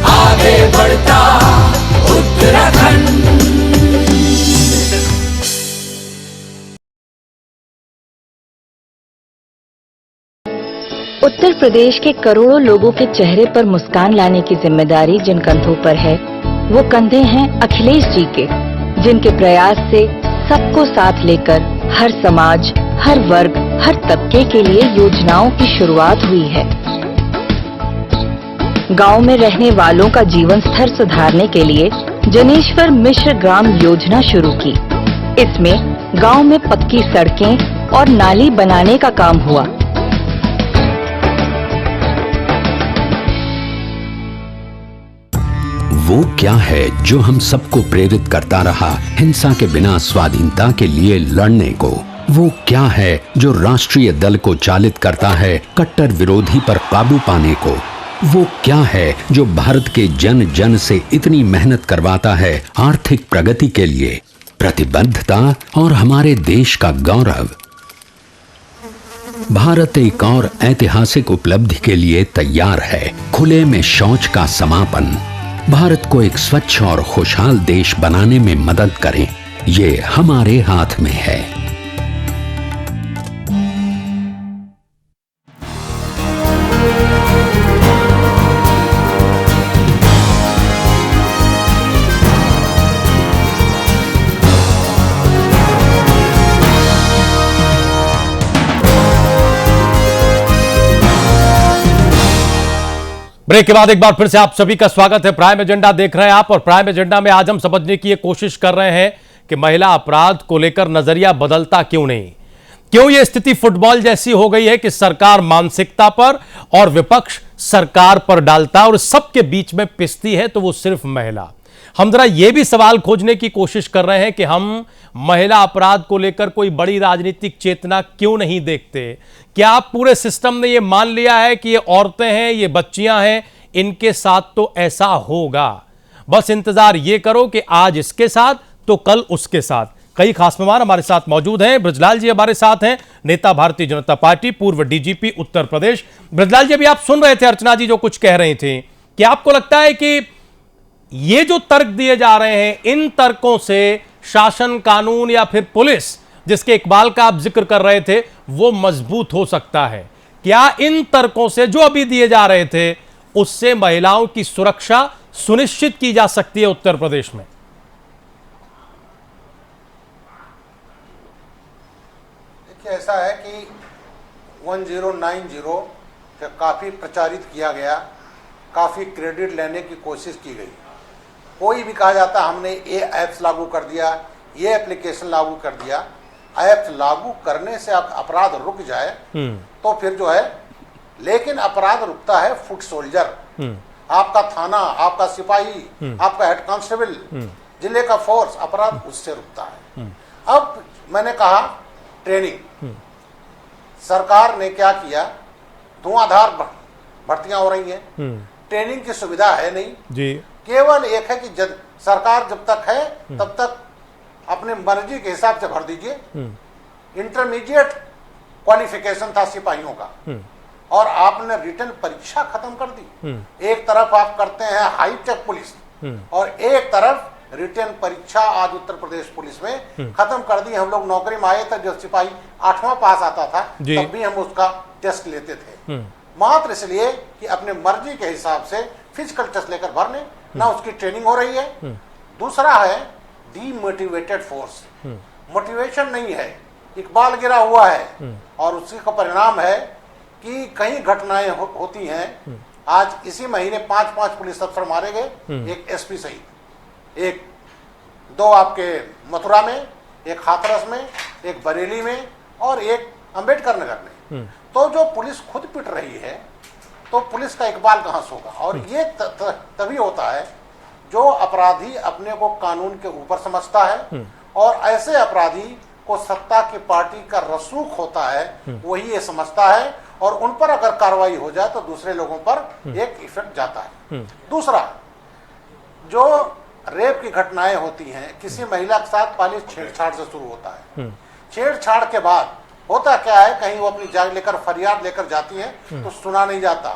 आगे बढ़ता उत्तराखंड। उत्तर प्रदेश के करोड़ों लोगों के चेहरे पर मुस्कान लाने की जिम्मेदारी जिन कंधों पर है, वो कंधे हैं अखिलेश जी के, जिनके प्रयास से सबको साथ लेकर हर समाज, हर वर्ग, हर तबके के लिए योजनाओं की शुरुआत हुई है। गांव में रहने वालों का जीवन स्तर सुधारने के लिए जनेश्वर मिश्र ग्राम योजना शुरू की। इसमें गांव में पक्की सड़कें और नाली बनाने का काम हुआ। वो क्या है जो हम सबको प्रेरित करता रहा हिंसा के बिना स्वाधीनता के लिए लड़ने को? वो क्या है जो राष्ट्रीय दल को चालित करता है कट्टर विरोधी पर काबू पाने को? वो क्या है जो भारत के जन जन से इतनी मेहनत करवाता है आर्थिक प्रगति के लिए, प्रतिबद्धता और हमारे देश का गौरव? भारत एक और ऐतिहासिक उपलब्धि के लिए तैयार है, खुले में शौच का समापन। भारत को एक स्वच्छ और खुशहाल देश बनाने में मदद करें, ये हमारे हाथ में है। ब्रेक के बाद एक बार फिर से आप सभी का स्वागत है। प्राइम एजेंडा देख रहे हैं आप, और प्राइम एजेंडा में आज हम समझने की ये कोशिश कर रहे हैं कि महिला अपराध को लेकर नजरिया बदलता क्यों नहीं, क्यों ये स्थिति फुटबॉल जैसी हो गई है कि सरकार मानसिकता पर और विपक्ष सरकार पर डालता है और सबके बीच में पिसती है तो वो सिर्फ महिला। हम जरा ये भी सवाल खोजने की कोशिश कर रहे हैं कि हम महिला अपराध को लेकर कोई बड़ी राजनीतिक चेतना क्यों नहीं देखते? क्या पूरे सिस्टम ने ये मान लिया है कि ये औरतें हैं, ये बच्चियां हैं, इनके साथ तो ऐसा होगा, बस इंतजार ये करो कि आज इसके साथ तो कल उसके साथ। कई खास मेहमान हमारे साथ मौजूद हैं। ब्रजलाल जी हमारे साथ हैं, नेता भारतीय जनता पार्टी, पूर्व DGP उत्तर प्रदेश। ब्रजलाल जी, अभी आप सुन रहे थे अर्चना जी जो कुछ कह रही थी, क्या आपको लगता है कि ये जो तर्क दिए जा रहे हैं, इन तर्कों से शासन, कानून या फिर पुलिस, जिसके इकबाल का आप जिक्र कर रहे थे, वो मजबूत हो सकता है? क्या इन तर्कों से जो अभी दिए जा रहे थे, उससे महिलाओं की सुरक्षा सुनिश्चित की जा सकती है उत्तर प्रदेश में? देखिए, ऐसा है कि 1090 काफी प्रचारित किया गया, काफी क्रेडिट लेने की कोशिश की गई। कोई भी कहा जाता हमने ये ऐप्स लागू कर दिया, ये एप्लीकेशन लागू कर दिया। ऐप्स लागू करने से अपराध रुक जाए तो फिर जो है, लेकिन अपराध रुकता है फुट सोल्जर, आपका थाना, आपका सिपाही, आपका हेड कांस्टेबल, जिले का फोर्स, अपराध उससे रुकता है। अब मैंने कहा ट्रेनिंग, सरकार ने क्या किया, धुआंधार भर्तियां हो रही हैं, ट्रेनिंग की सुविधा है नहीं जी। केवल एक है कि सरकार जब तक है तब तक अपने अपने मर्जी के हिसाब से भर दीजिए। इंटरमीडिएट क्वालिफिकेशन था सिपाहियों का, और आपने रिटन परीक्षा खत्म कर दी। एक तरफ आप करते हैं हाईटेक पुलिस, और एक तरफ रिटन परीक्षा आज उत्तर प्रदेश पुलिस में खत्म कर दी। हम लोग नौकरी में आए थे, जो सिपाही 8वां पास आता था तब भी हम उसका टेस्ट लेते थे, मात्र इसलिए कि अपने मर्जी के हिसाब से फिजिकल टेस्ट लेकर भरने, ना उसकी ट्रेनिंग हो रही है। दूसरा है डीमोटिवेटेड फोर्स, मोटिवेशन नहीं है, इकबाल गिरा हुआ है, और उसी का परिणाम है कि कई घटनाएं होती हैं। आज इसी महीने 5 पुलिस अफसर मारे गए, एक एसपी सहित, एक 2 आपके मथुरा में, एक हाथरस में, एक बरेली में, और एक अंबेडकर नगर में। तो जो पुलिस खुद पिट रही है, तो पुलिस का इकबाल कहां से होगा? और ये तभी होता है जो अपराधी अपने को कानून के ऊपर समझता है, और ऐसे अपराधी को सत्ता की पार्टी का रसूख होता है, वही ये समझता है, और उन पर अगर कार्रवाई हो जाए तो दूसरे लोगों पर एक इफेक्ट जाता है। दूसरा, जो रेप की घटनाएं होती हैं, किसी महिला के साथ पहले छेड़छाड़ से शुरू होता है। छेड़छाड़ के बाद होता क्या है, कहीं वो अपनी जान लेकर फरियाद लेकर जाती है तो सुना नहीं जाता।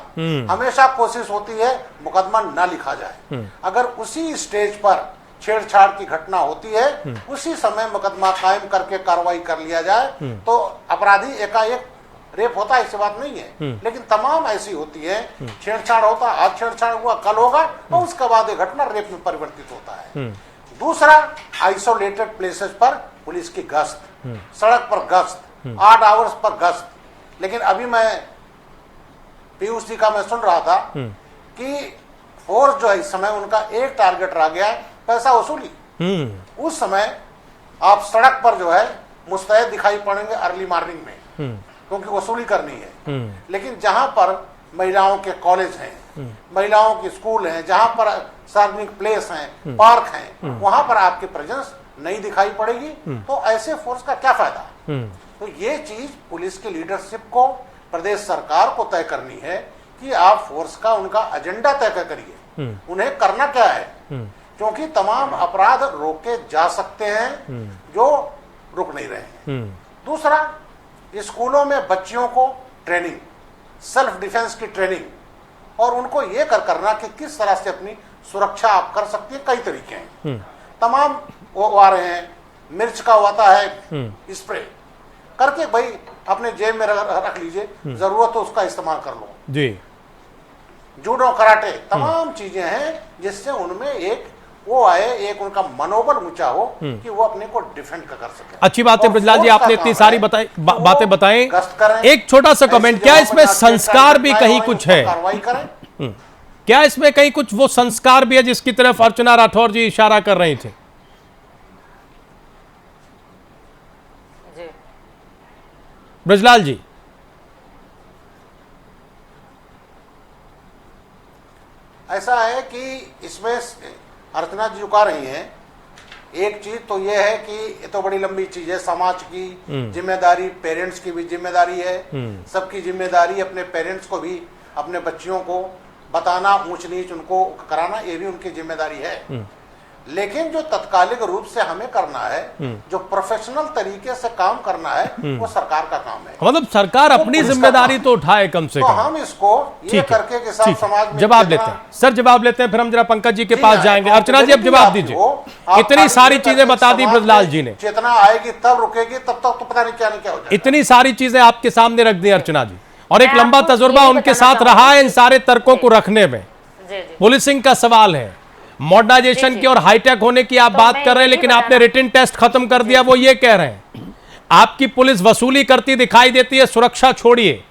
हमेशा कोशिश होती है मुकदमा ना लिखा जाए। अगर उसी स्टेज पर छेड़छाड़ की घटना होती है, उसी समय मुकदमा कायम करके कार्रवाई कर लिया जाए, तो अपराधी एकाएक रेप होता है, ऐसी बात नहीं है। लेकिन तमाम ऐसी होती है, छेड़छाड़ होता, आज छेड़छाड़ हुआ, कल होगा, और उसके बाद ये घटना रेप में परिवर्तित होता है। दूसरा, आइसोलेटेड प्लेसेस पर पुलिस की गश्त, सड़क पर गश्त, 8 आवर्स पर गश्त। लेकिन अभी मैं पीयूष जी का मैं सुन रहा था कि फोर्स जो है इस समय उनका एक टारगेट रह गया है, पैसा वसूली। उस समय आप सड़क पर जो है मुस्तैद दिखाई पड़ेंगे अर्ली मॉर्निंग में, क्योंकि वसूली करनी है। लेकिन जहां पर महिलाओं के कॉलेज हैं, महिलाओं के स्कूल हैं, जहां पर सार्वजनिक प्लेस हैं, पार्क हैं, वहां पर आपकी प्रेजेंस नहीं दिखाई पड़ेगी, तो ऐसे फोर्स का क्या फायदा? तो ये चीज पुलिस की लीडरशिप को, प्रदेश सरकार को तय करनी है कि आप फोर्स का उनका एजेंडा तय करिए, उन्हें करना क्या है, क्योंकि तमाम अपराध रोके जा सकते हैं जो रुक नहीं रहे हैं। दूसरा, स्कूलों में बच्चियों को ट्रेनिंग, सेल्फ डिफेंस की ट्रेनिंग, और उनको ये करना कि किस तरह से अपनी सुरक्षा आप कर सकती है। कई तरीके हैं, तमाम वो आ रहे हैं, मिर्च का होता है स्प्रे करके भाई अपने जेब में रख लीजिए, जरूरत हो उसका इस्तेमाल कर लो जी। जूडो, कराटे, तमाम चीजें हैं जिससे उनमें एक वो आए, एक उनका मनोबल ऊंचा हो कि वो अपने को डिफेंड कर सके। अच्छी बात है ब्रजलाल जी, आपने इतनी सारी बातें बताएं। एक छोटा सा कमेंट, क्या इसमें संस्कार भी कहीं कुछ है? कार्रवाई करें। क्या इसमें कहीं कुछ वो संस्कार भी है जिसकी तरफ अर्चना राठौर जी इशारा कर रही थी? ब्रजलाल जी, ऐसा है कि इसमें अर्चना जी झुका रही हैं। एक चीज तो यह है कि ये तो बड़ी लंबी चीज है, समाज की जिम्मेदारी, पेरेंट्स की भी जिम्मेदारी है, सबकी जिम्मेदारी, अपने पेरेंट्स को भी अपने बच्चियों को बताना, ऊंच नीच उनको कराना, ये भी उनकी जिम्मेदारी है। लेकिन जो तत्कालिक रूप से हमें करना है, जो प्रोफेशनल तरीके से काम करना है, वो सरकार का काम है। मतलब सरकार अपनी जिम्मेदारी तो उठाए कम से कम। तो हम इसको ये करके के साथ समाज में जवाब लेते हैं। सर जवाब लेते हैं, फिर हम जरा पंकज जी के पास जाएंगे। अर्चना जी, अब जवाब दीजिए। इतनी सारी चीजें बता दी ब्रजलाल जी ने, चेतना आएगी तब रुकेगी, तब तक तो पता नहीं क्या हो जाएगा। इतनी सारी चीजें आपके सामने रख दी अर्चना जी, और एक लंबा तजुर्बा उनके साथ रहा है इन सारे तर्कों को रखने में। पुलिसिंग का सवाल है, मॉडर्नाइजेशन की और हाईटेक होने की आप बात कर रहे हैं, लेकिन आपने रिटन टेस्ट खत्म कर दिया, वो ये कह रहे हैं आपकी पुलिस वसूली करती दिखाई देती है, सुरक्षा छोड़िए,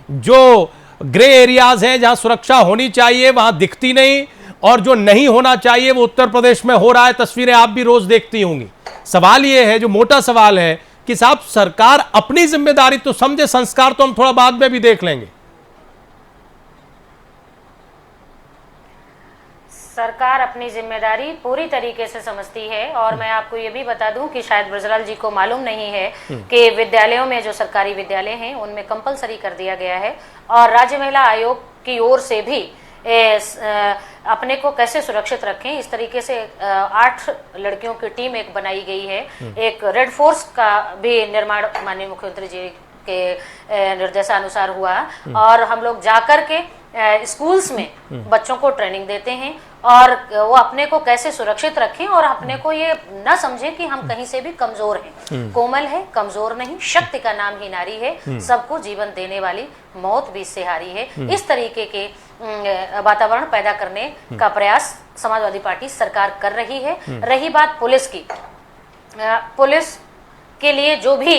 जो ग्रे एरियाज हैं जहां सुरक्षा होनी चाहिए वहां दिखती नहीं, और जो नहीं होना चाहिए वो उत्तर प्रदेश में हो रहा है। तस्वीरें आप भी रोज देखती होंगी। सवाल ये है, जो मोटा सवाल है कि साहब सरकार अपनी जिम्मेदारी तो समझे, संस्कार तो हम थोड़ा बाद में भी देख लेंगे। सरकार अपनी जिम्मेदारी पूरी तरीके से समझती है, और मैं आपको ये भी बता दूं कि शायद ब्रजलाल जी को मालूम नहीं है कि विद्यालयों में, जो सरकारी विद्यालय हैं, उनमें कंपलसरी कर दिया गया है, और राज्य महिला आयोग की ओर से भी अपने को कैसे सुरक्षित रखें। इस तरीके से 8 लड़कियों की टीम एक बनाई गई है। एक रेड फोर्स का भी निर्माण माननीय मुख्यमंत्री जी के निर्देशानुसार हुआ और हम लोग जाकर के स्कूल्स में बच्चों को ट्रेनिंग देते हैं और वो अपने को कैसे सुरक्षित रखें और अपने को ये न समझें कि हम कहीं से भी कमजोर हैं। कोमल है, कमजोर नहीं, शक्ति का नाम ही नारी है, सबको जीवन देने वाली, मौत भी इससे हारी है। इस तरीके के वातावरण पैदा करने का प्रयास समाजवादी पार्टी सरकार कर रही है। रही बात पुलिस की, पुलिस के लिए जो भी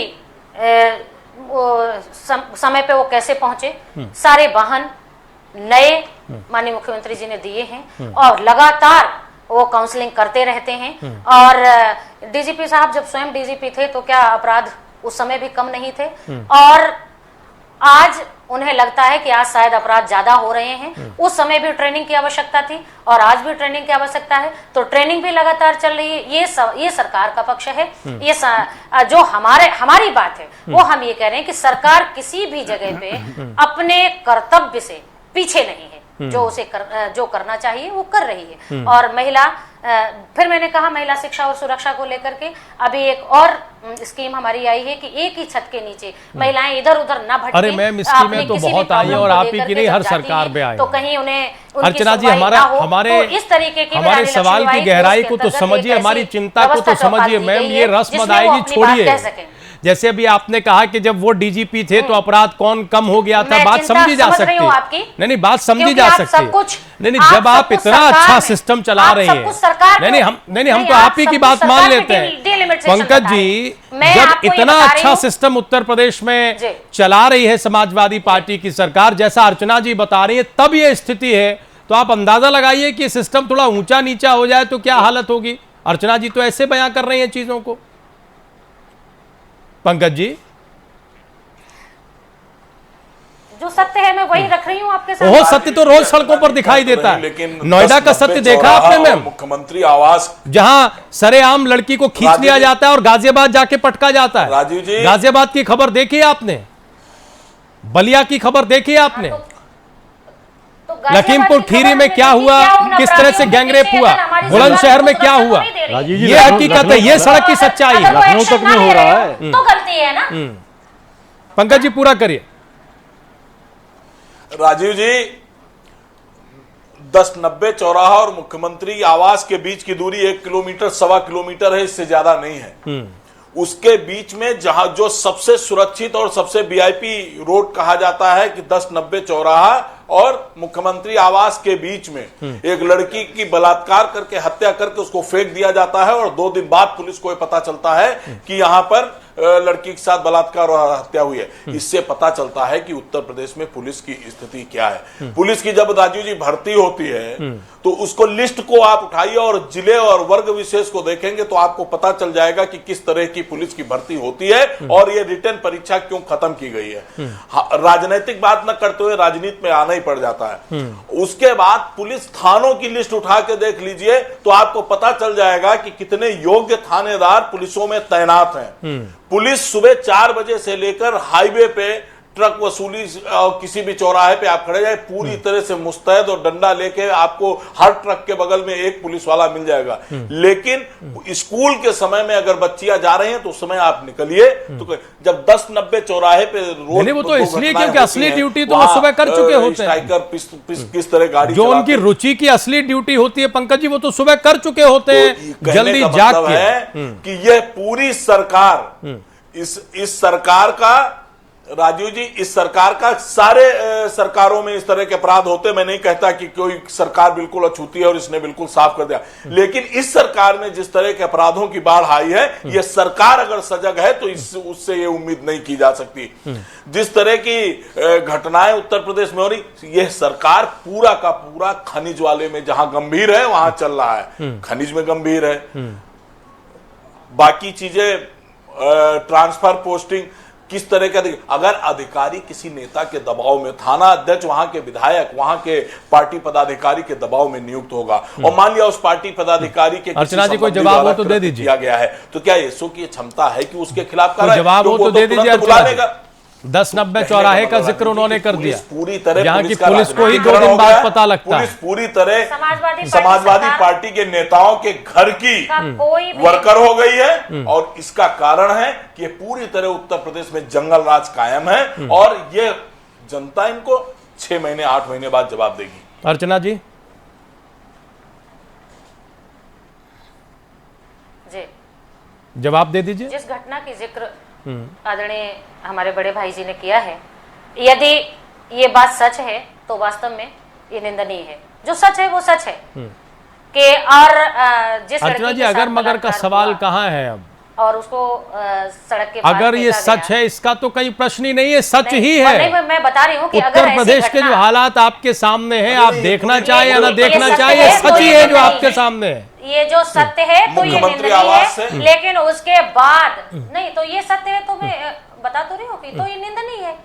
समय पे वो कैसे पहुंचे, सारे वाहन नए माननीय मुख्यमंत्री जी ने दिए हैं और लगातार वो काउंसलिंग करते रहते हैं। और डीजीपी साहब जब स्वयं डीजीपी थे तो क्या अपराध उस समय भी कम नहीं थे, और आज उन्हें लगता है कि आज शायद अपराध ज्यादा हो रहे हैं। उस समय भी ट्रेनिंग की आवश्यकता थी और आज भी ट्रेनिंग की आवश्यकता है, तो ट्रेनिंग भी लगातार चल रही है। ये सरकार का पक्ष है। ये जो हमारी बात है वो हम ये कह रहे हैं कि सरकार किसी भी जगह पे अपने कर्तव्य से पीछे नहीं है। जो उसे जो करना चाहिए वो कर रही है। और महिला, फिर मैंने कहा महिला शिक्षा और सुरक्षा को लेकर के अभी एक और स्कीम हमारी आई है कि एक ही छत के नीचे महिलाएं इधर उधर न भटकें। अरे मैम, स्कीमें तो बहुत आई है और आप ही की नहीं, हर सरकार में आई, तो कहीं उन्हें अर्चना जी हमारे इस तरीके की हमारे सवाल की गहराई को तो समझिए, हमारी चिंता को तो समझिए मैम। ये रस्म अदायगी छोड़िए। जैसे अभी आपने कहा कि जब वो डीजीपी थे तो अपराध कौन कम हो गया था, बात समझी जा सकती है। नहीं, बात समझी जा सकती है। नहीं, जब आप इतना अच्छा सिस्टम चला रहे हैं, नहीं, हम तो आप ही की बात मान लेते हैं पंकज जी। जब इतना अच्छा सिस्टम उत्तर प्रदेश में चला रही है समाजवादी पार्टी की सरकार, जैसा अर्चना जी बता रही है, तब ये स्थिति है, तो आप अंदाजा लगाइए कि सिस्टम थोड़ा ऊंचा नीचा हो जाए तो क्या हालत होगी। अर्चना जी तो ऐसे बयां कर रही है चीजों को। पंकज जी, जो सत्य है मैं वही रख रही हूं आपके साथ। वो सत्य तो रोज सड़कों पर दिखाई देता है। लेकिन नोएडा का सत्य देखा आपने मैम, मुख्यमंत्री आवास जहां सरेआम लड़की को खींच लिया जाता है और गाजियाबाद जाके पटका जाता है। राजीव जी, गाजियाबाद की खबर देखी आपने, बलिया की खबर देखी आपने, लखीमपुर खीरी में क्या हुआ, किस तरह से गैंगरेप हुआ, बुलंदशहर में क्या हुआ, ये हकीकत है, ये सड़क की सच्चाई है। लखनऊ तक में हो रहा है तो गलती है ना। पंकज जी पूरा करिए। राजीव जी, 1090 चौराहा और मुख्यमंत्री आवास के बीच की दूरी 1 किलोमीटर 1.25 किलोमीटर है, इससे ज्यादा नहीं है। उसके बीच में जहां जो सबसे सुरक्षित और सबसे वीआईपी रोड कहा जाता है कि 1090 चौराहा और मुख्यमंत्री आवास के बीच में एक लड़की की बलात्कार करके हत्या करके उसको फेंक दिया जाता है और 2 दिन बाद पुलिस को पता चलता है कि यहां पर लड़की के साथ बलात्कार और हत्या हुई है। इससे पता चलता है कि उत्तर प्रदेश में पुलिस की स्थिति क्या है। पुलिस की जब राजीव जी भर्ती होती है तो उसको लिस्ट को आप उठाइए और जिले और वर्ग विशेष को देखेंगे तो आपको पता चल जाएगा कि किस तरह की पुलिस की भर्ती होती है और ये रिटर्न परीक्षा क्यों खत्म की गई है। राजनीतिक बात न करते हुए राजनीति में आना ही पड़ जाता है। उसके बाद पुलिस थानों की लिस्ट उठा के देख लीजिए तो आपको पता चल जाएगा कि कितने योग्य थानेदार पुलिसों में तैनात हैं। पुलिस सुबह 4 बजे से लेकर हाईवे पे ट्रक वसूली किसी भी चौराहे पे आप खड़े जाए, पूरी तरह से मुस्तैद और डंडा लेके आपको हर ट्रक के बगल में एक पुलिस वाला मिल जाएगा। लेकिन स्कूल के समय में अगर बच्चियां जा रही हैं तो उस समय आप निकलिए तो जब 1090 चौराहे पे रोड, वो तो इसलिए क्योंकि असली ड्यूटी तो वो सुबह कर चुके होते हैं। किस तरह गाड़ी जो उनकी रुचि की असली ड्यूटी होती है पंकज जी, वो तो सुबह कर चुके होते हैं। जल्दी जाग के कि यह पूरी सरकार, इस सरकार का, राजीव जी, इस सरकार का सारे सरकारों में इस तरह के अपराध होते। मैं नहीं कहता कि कोई सरकार बिल्कुल अछूती है और इसने बिल्कुल साफ कर दिया, लेकिन इस सरकार में जिस तरह के अपराधों की बाढ़ आई है, यह सरकार अगर सजग है तो उससे ये उम्मीद नहीं की जा सकती। जिस तरह की घटनाएं उत्तर प्रदेश में हो रही, यह सरकार पूरा का पूरा खनिज वाले में जहां गंभीर है वहां चल रहा है, खनिज में गंभीर है। बाकी चीजें ट्रांसफर पोस्टिंग किस तरह का, अगर अधिकारी किसी नेता के दबाव में, थाना अध्यक्ष वहां के विधायक, वहां के पार्टी पदाधिकारी के दबाव में नियुक्त होगा और मान लिया उस पार्टी पदाधिकारी के अर्चना जी कोई जवाब हो तो दे दीजिए गया है, तो क्या एसओ की क्षमता है कि उसके खिलाफ जवाब हो तो दे दीजिए। 1090 चौराहे का जिक्र उन्होंने कर दिया, पूरी तरह जहां की का पुलिस को ही 2 दिन बाद पता लगता है। पुलिस पूरी तरह समाजवादी पार्टी के नेताओं के घर की वर्कर हो गई है, और इसका कारण है कि ये पूरी तरह उत्तर प्रदेश में जंगल राज कायम है, और ये जनता इनको 6 महीने 8 महीने बाद जवाब देगी। अर्चना जी जवाब दे दीजिए। जिस घटना की जिक्र आदरणीय हमारे बड़े भाई जी ने किया है, यदि ये बात सच है तो वास्तव में ये निंदनीय है। जो सच है वो सच है कि और जिस अर्चना जी अगर मगर का सवाल कहाँ है अब, और उसको सड़क के अगर ये सच है इसका तो कहीं प्रश्न ही नहीं है, सच ही है। मैं बता रही हूँ कि उत्तर प्रदेश के जो हालात आपके सामने हैं, आप देखना चाहे या ना देखना चाहे, ये सच ही है जो आपके सामने है। ये जो सत्य है तो ये निंदनीय है, लेकिन उसके बाद नहीं तो ये सत्य है तो मैं बता तो रही हूँ कि तो ये निंदनीय है।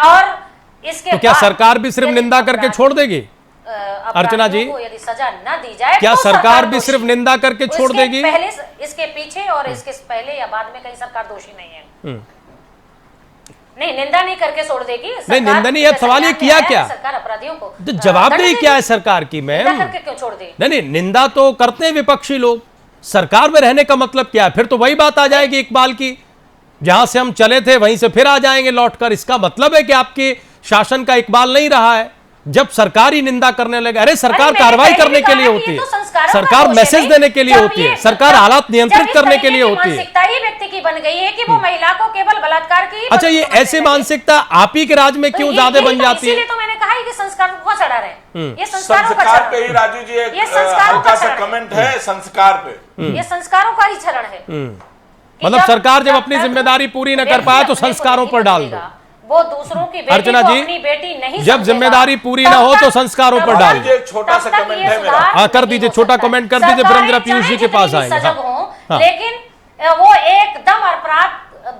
और इसके तो क्या सरकार भी सिर्फ निंदा करके छोड़ देगी? अर्चना जी यदि सजा न दी जाए क्या तो सरकार भी सिर्फ निंदा करके छोड़ देगी? पहले इसके पीछे और इसके पहले या बाद में कहीं सरकार दोषी नहीं है। नहीं, निंदा नहीं करके छोड़ देगी। नहीं, निंदा नहीं है। सवाल ये किया क्या सरकार अपराधियों को तो जवाबदेही क्या है सरकार की? मैम करके क्यों छोड़ दी? नहीं, निंदा तो करते हैं विपक्षी लोग, सरकार में रहने का मतलब क्या है? फिर तो वही बात आ जाएगी इकबाल की, जहां से हम चले थे वहीं से फिर आ जाएंगे लौटकर। इसका मतलब है कि आपके शासन का इकबाल नहीं रहा है जब सरकार ही निंदा करने लगे। अरे सरकार कार्रवाई करने के लिए होती है, सरकार मैसेज देने के लिए होती है, सरकार हालात नियंत्रित करने के लिए होती है। मानसिकता ही व्यक्ति की बन गई है कि वो महिला को केवल बलात्कार की। अच्छा, ये ऐसी मानसिकता आप ही के राज में क्यों ज्यादा बन जाती है? इसीलिए तो मैंने कहा कि संस्कार को चढ़ा रहे। ये संस्कार पे ही राजू जी एक हल्का सा कमेंट है, संस्कार पे ये संस्कारों का ही चरण है। मतलब सरकार जब अपनी जिम्मेदारी पूरी न कर पाए तो संस्कारों पर डाल दो। वो दूसरों की बेटी अर्चना को जी अपनी बेटी नहीं जब जिम्मेदारी पूरी ना हो तो संस्कारों पर डाल दो। छोटा सा कमेंट है मेरा। हाँ कर दीजिए, छोटा कमेंट कर दीजिए, फिर हम जरा पीयूष जी के पास आएंगे। हाँ। लेकिन वो एकदम अपराध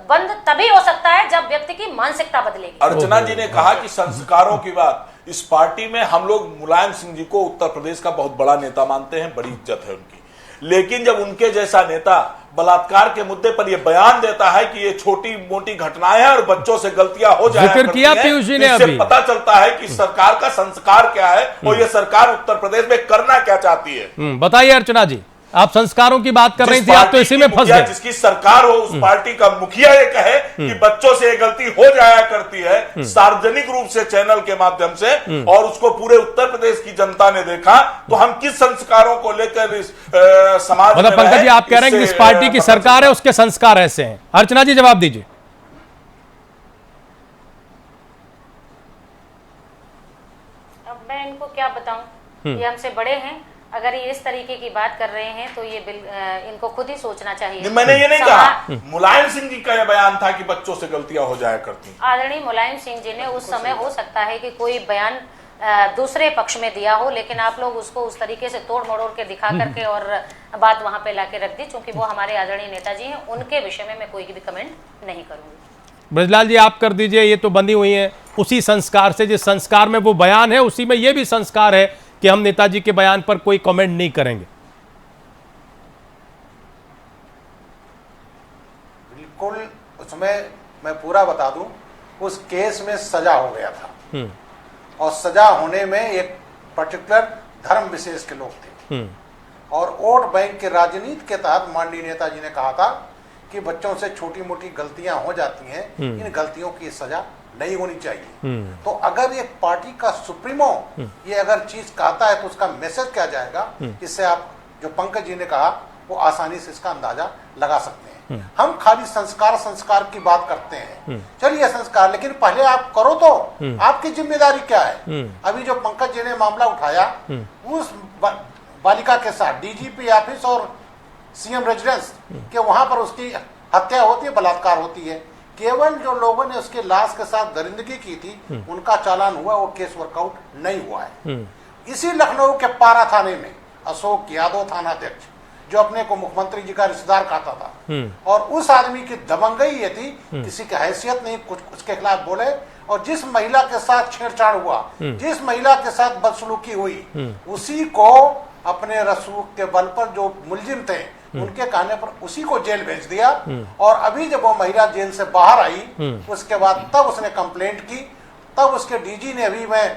बंद तभी हो सकता है जब व्यक्ति की मानसिकता बदलेगी। अर्चना जी ने कहा कि संस्कारों की बात, इस पार्टी में हम लोग मुलायम सिंह जी को उत्तर प्रदेश का बहुत बड़ा नेता मानते हैं, बड़ी इज्जत है उनकी, लेकिन जब उनके जैसा नेता बलात्कार के मुद्दे पर यह बयान देता है कि ये छोटी मोटी घटनाएं हैं और बच्चों से गलतियां हो जाया करती हैं, पीयूष जी ने इससे पता चलता है कि सरकार का संस्कार क्या है और ये सरकार उत्तर प्रदेश में करना क्या चाहती है। बताइए अर्चना जी, आप संस्कारों की बात कर रही थी, आप तो इसी में फंस गए। जिसकी सरकार हो उस पार्टी का मुखिया ये कहे कि बच्चों से ये गलती हो जाया करती है सार्वजनिक रूप से चैनल के माध्यम से, और उसको पूरे उत्तर प्रदेश की जनता ने देखा, तो हम किस संस्कारों को लेकर इस समाज में मतलब पंकज जी आप कह रहे हैं कि इस पार्टी की सरकार है उसके संस्कार ऐसे हैं। अर्चना जी जवाब दीजिए। अब मैं इनको क्या बताऊं, ये हमसे बड़े हैं, अगर ये इस तरीके की बात कर रहे हैं तो ये इनको खुद ही सोचना चाहिए। मैंने ये नहीं कहा, मुलायम सिंह जी का यह बयान था कि बच्चों से गलतियां हो जाया करती। आदरणीय मुलायम सिंह जी ने उस समय हो सकता है कि कोई बयान दूसरे पक्ष में दिया हो, लेकिन आप लोग उसको उस तरीके से तोड़ मरोड़ के दिखा करके और बात वहां पे लाके रख दी। चूंकि वो हमारे आदरणीय नेताजी हैं, उनके विषय में मैं कोई भी कमेंट नहीं करूंगी। ब्रजलाल जी आप कर दीजिए, ये तो बंधी हुई है उसी संस्कार से, जिस संस्कार में वो बयान है उसी में ये भी संस्कार है कि हम नेताजी के बयान पर कोई कमेंट नहीं करेंगे। बिल्कुल, उसमें मैं पूरा बता दूं, उस केस में सजा हो गया था और सजा होने में एक पर्टिकुलर धर्म विशेष के लोग थे, और वोट बैंक के राजनीति के तहत माननीय नेताजी ने कहा था कि बच्चों से छोटी मोटी गलतियां हो जाती हैं, इन गलतियों की सजा नहीं होनी चाहिए। तो अगर ये पार्टी का सुप्रीमो ये अगर चीज कहता है तो उसका मैसेज क्या जाएगा, इससे आप जो पंकज जी ने कहा वो आसानी से इसका अंदाजा लगा सकते हैं। हम खाली संस्कार की बात करते हैं, चलिए संस्कार, लेकिन पहले आप करो तो आपकी जिम्मेदारी क्या है। अभी जो पंकज जी ने मामला उठाया उस बालिका के साथ डीजीपी ऑफिस और सीएम रेजिडेंस के वहां पर उसकी हत्या होती है, बलात्कार होती है, केवल जो लोगों ने उसके लाश के साथ दरिंदगी की थी उनका चालान हुआ, वो केस वर्कआउट नहीं हुआ है। इसी लखनऊ के पारा थाने में अशोक यादव थानाध्यक्ष, जो अपने को मुख्यमंत्री जी का रिश्तेदार कहता था, और उस आदमी की दबंगई ये थी, किसी की हैसियत नहीं, कुछ उसके खिलाफ बोले, और जिस महिला के साथ छेड़छाड़ हुआ, जिस महिला के साथ बदसलूकी हुई, उसी को अपने रसूख के बल पर जो मुलजिम थे उनके कहने पर उसी को जेल भेज दिया। और अभी जब वो महिला जेल से बाहर आई उसके बाद तब उसने कंप्लेंट की, तब उसके डीजी ने, अभी मैं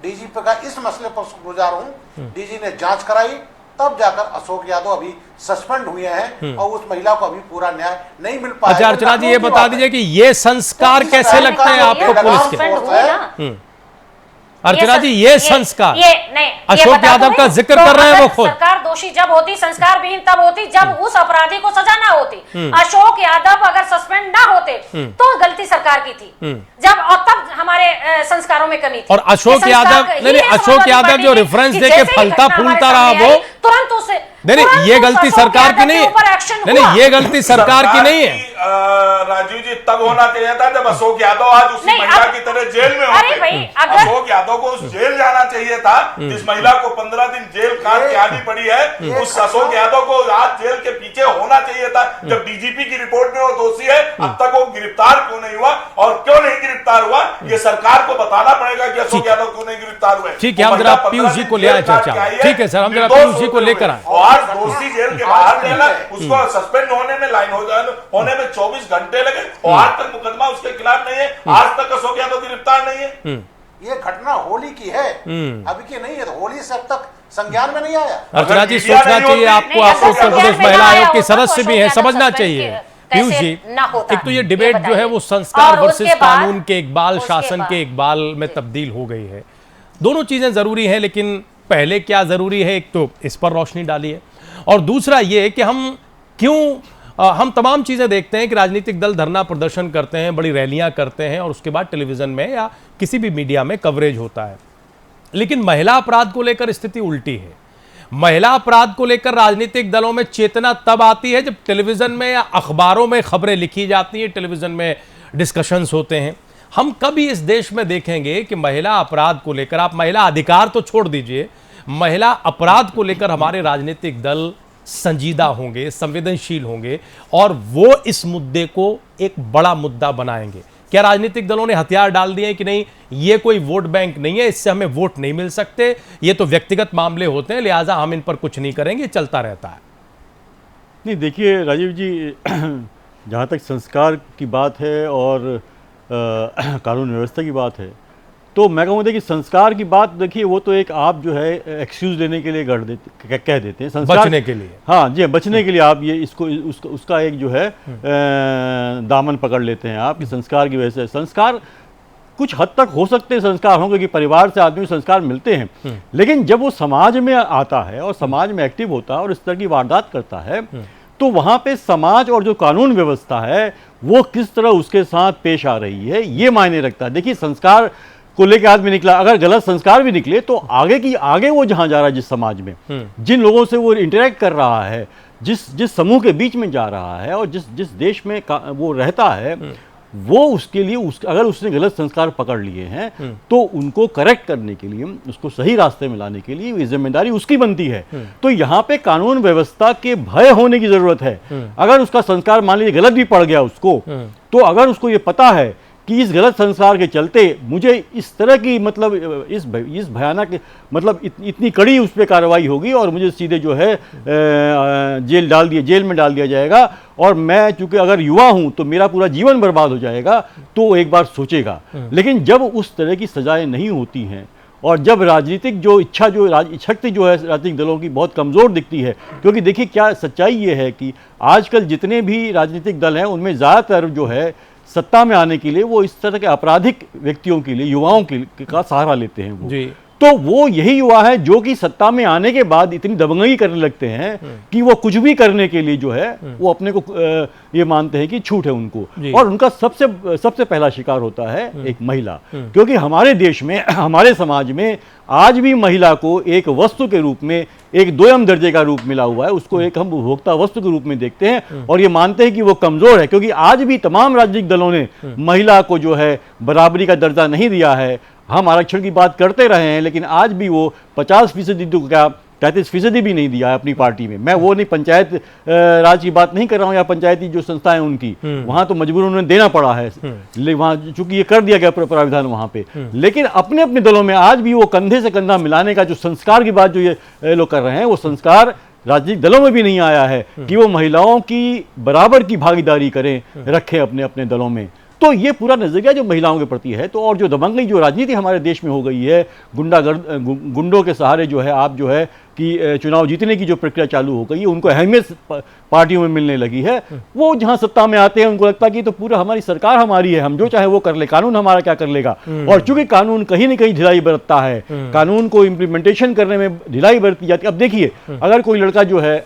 डीजीपी का इस मसले पर गुजार हूं, डीजी ने जांच कराई, तब जाकर अशोक यादव अभी सस्पेंड हुए हैं और उस महिला को अभी पूरा न्याय नहीं मिल पाया। अच्छा अर्चना जी ये बता दीजिए कि ये संस्कार कैसे लगते हैं आपको पुलिस के? अर्चना जी ये संस्कार अशोक यादव का जिक्र कर रहे हैं वो खुद। सरकार दोषी जब होती, संस्कार विहीन तब होती जब उस अपराधी को सजा ना होती। अशोक यादव अगर सस्पेंड ना होते तो गलती सरकार की थी, जब और तब हमारे संस्कारों में कमी थी। और अशोक यादव नहीं, अशोक यादव जो रेफरेंस देके फलता फूलता रहा वो तुरंत उसे नहीं, ये गलती सरकार की नहीं है। नहीं, ये गलती सरकार की नहीं है। राजीव जी तब होना चाहिए था जब अशोक यादव आज उसी महिला की तरह जेल में होते। अशोक यादव को उस जेल जाना चाहिए था जिस महिला को 15 दिन जेल काट के आनी पड़ी है। उस अशोक यादव को आज जेल के पीछे होना चाहिए था। जब डीजीपी की रिपोर्ट में वो दोषी है, अब तक वो गिरफ्तार क्यों नहीं हुआ और क्यों नहीं गिरफ्तार हुआ, ये सरकार को बताना पड़ेगा कि अशोक यादव क्यों नहीं गिरफ्तार हुए। ठीक है, हम जरा पीयूष जी को ले आए चर्चा। ठीक है सर, हम जरा पीयूष जी को लेकर आए। आज दोषी जेल के बाहर निकला, उसको सस्पेंड होने में होने में 24 घंटे लगे और आज तक मुकदमा उसके खिलाफ नहीं है। आज तक अशोक यादव गिरफ्तार नहीं है। ये घटना होली की है, अभी की नहीं है, तो होली से अब तक संज्ञान में नहीं आया। अर्चना जी सोचना चाहिए आपको, आप उत्तर प्रदेश महिला आयोग के सदस्य भी हैं, समझना चाहिए। पीयूष जी एक तो ये डिबेट जो है वो संस्कार वर्सेस कानून के इकबाल, शासन के इकबाल में तब्दील हो गई है। दोनों चीजें जरूरी हैं, लेकिन पहले क्या जरूरी है, एक तो इस पर रोशनी डाली है और दूसरा ये कि हम तमाम चीजें देखते हैं कि राजनीतिक दल धरना प्रदर्शन करते हैं, बड़ी रैलियां करते हैं और उसके बाद टेलीविजन में या किसी भी मीडिया में कवरेज होता है। लेकिन महिला अपराध को लेकर स्थिति उल्टी है। महिला अपराध को लेकर राजनीतिक दलों में चेतना तब आती है जब टेलीविजन में या अखबारों में खबरें लिखी जाती हैं, टेलीविजन में डिस्कशंस होते हैं। हम कभी इस देश में देखेंगे कि महिला अपराध को लेकर, आप महिला अधिकार तो छोड़ दीजिए, महिला अपराध को लेकर हमारे राजनीतिक दल संजीदा होंगे, संवेदनशील होंगे और वो इस मुद्दे को एक बड़ा मुद्दा बनाएंगे। क्या राजनीतिक दलों ने हथियार डाल दिए कि नहीं, ये कोई वोट बैंक नहीं है, इससे हमें वोट नहीं मिल सकते, ये तो व्यक्तिगत मामले होते हैं, लिहाजा हम इन पर कुछ नहीं करेंगे, चलता रहता है? नहीं देखिए राजीव जी, जहाँ तक संस्कार की बात है और कानून व्यवस्था की बात है, तो मैं कहूँगा कि संस्कार की बात देखिए वो तो एक आप जो है एक्सक्यूज देने के लिए कह देते हैं, संस्कार बचने के लिए। हाँ जी, बचने के लिए आप ये इसको उसका एक जो है दामन पकड़ लेते हैं आप कि संस्कार की वजह से। संस्कार कुछ हद तक हो सकते हैं संस्कार हों, क्योंकि परिवार से आदमी संस्कार मिलते हैं, लेकिन जब वो समाज में आता है और समाज में एक्टिव होता है और इस तरह की वारदात करता है, तो वहाँ पे समाज और जो कानून व्यवस्था है वो किस तरह उसके साथ पेश आ रही है ये मायने रखता है। देखिए संस्कार को लेकर आदमी निकला, अगर गलत संस्कार भी निकले तो आगे वो जहाँ जा रहा है, जिस समाज में जिन लोगों से वो इंटरेक्ट कर रहा है, जिस समूह के बीच में जा रहा है और जिस देश में वो रहता है, वो उसके लिए अगर उसने गलत संस्कार पकड़ लिए हैं तो उनको करेक्ट करने के लिए, उसको सही रास्ते में लाने के लिए जिम्मेदारी उसकी बनती है। तो यहाँ पे कानून व्यवस्था के भय होने की जरूरत है। अगर उसका संस्कार मान लीजिए गलत भी पड़ गया उसको, तो अगर उसको ये पता है कि इस गलत संस्कार के चलते मुझे इस तरह की मतलब इस भयानक मतलब इतनी कड़ी उस पर कार्रवाई होगी और मुझे सीधे जो है जेल में डाल दिया जाएगा, और मैं चूंकि अगर युवा हूं तो मेरा पूरा जीवन बर्बाद हो जाएगा, तो एक बार सोचेगा। लेकिन जब उस तरह की सजाएं नहीं होती हैं और जब राजनीतिक जो शक्ति जो है राजनीतिक दलों की बहुत कमज़ोर दिखती है, क्योंकि देखिए क्या सच्चाई ये है कि आजकल जितने भी राजनीतिक दल हैं उनमें ज़्यादातर जो है सत्ता में आने के लिए वो इस तरह के आपराधिक व्यक्तियों के लिए, युवाओं का सहारा लेते हैं वो जी। तो वो यही युवा है जो कि सत्ता में आने के बाद इतनी दबंगई करने लगते हैं कि वो कुछ भी करने के लिए जो है वो अपने को ये मानते हैं कि छूट है उनको, और उनका सबसे पहला शिकार होता है एक महिला। क्योंकि हमारे देश में, हमारे समाज में आज भी महिला को एक वस्तु के रूप में, एक दोयम दर्जे का रूप मिला हुआ है, उसको एक हम उपभोक्ता वस्तु के रूप में देखते हैं और ये मानते हैं कि वो कमजोर है। क्योंकि आज भी तमाम राजनीतिक दलों ने महिला को जो है बराबरी का दर्जा नहीं दिया है। हम आरक्षण की बात करते रहे हैं, लेकिन आज भी वो 50% तो क्या 33% भी नहीं दिया है अपनी पार्टी में। मैं वो नहीं पंचायत राज की बात नहीं कर रहा हूँ या पंचायती जो संस्थाएं उनकी, वहां तो मजबूरन उन्हें देना पड़ा है, वहां चूंकि ये कर दिया गया प्राविधान वहां पे। लेकिन अपने अपने दलों में आज भी वो कंधे से कंधा मिलाने का जो संस्कार की बात जो ये लोग कर रहे हैं, वो संस्कार राजनीतिक दलों में भी नहीं आया है कि वो महिलाओं की बराबर की भागीदारी करें, रखें अपने अपने दलों में। तो ये पूरा नजरिया जो महिलाओं के प्रति है, तो और जो दबंगई जो राजनीति हमारे देश में हो गई है, गुंडों के सहारे जो है आप जो है कि चुनाव जीतने की जो प्रक्रिया चालू हो गई है, उनको अहमियत पार्टियों में मिलने लगी है। वो जहां सत्ता में आते हैं उनको लगता है कि तो पूरा हमारी सरकार हमारी है, हम जो चाहे वो कर ले, कानून हमारा क्या कर लेगा। और चूंकि कानून कहीं न कहीं ढिलाई बरतता है, कानून को इम्प्लीमेंटेशन करने में ढिलाई बरती जाती है। अब देखिए, अगर कोई लड़का जो है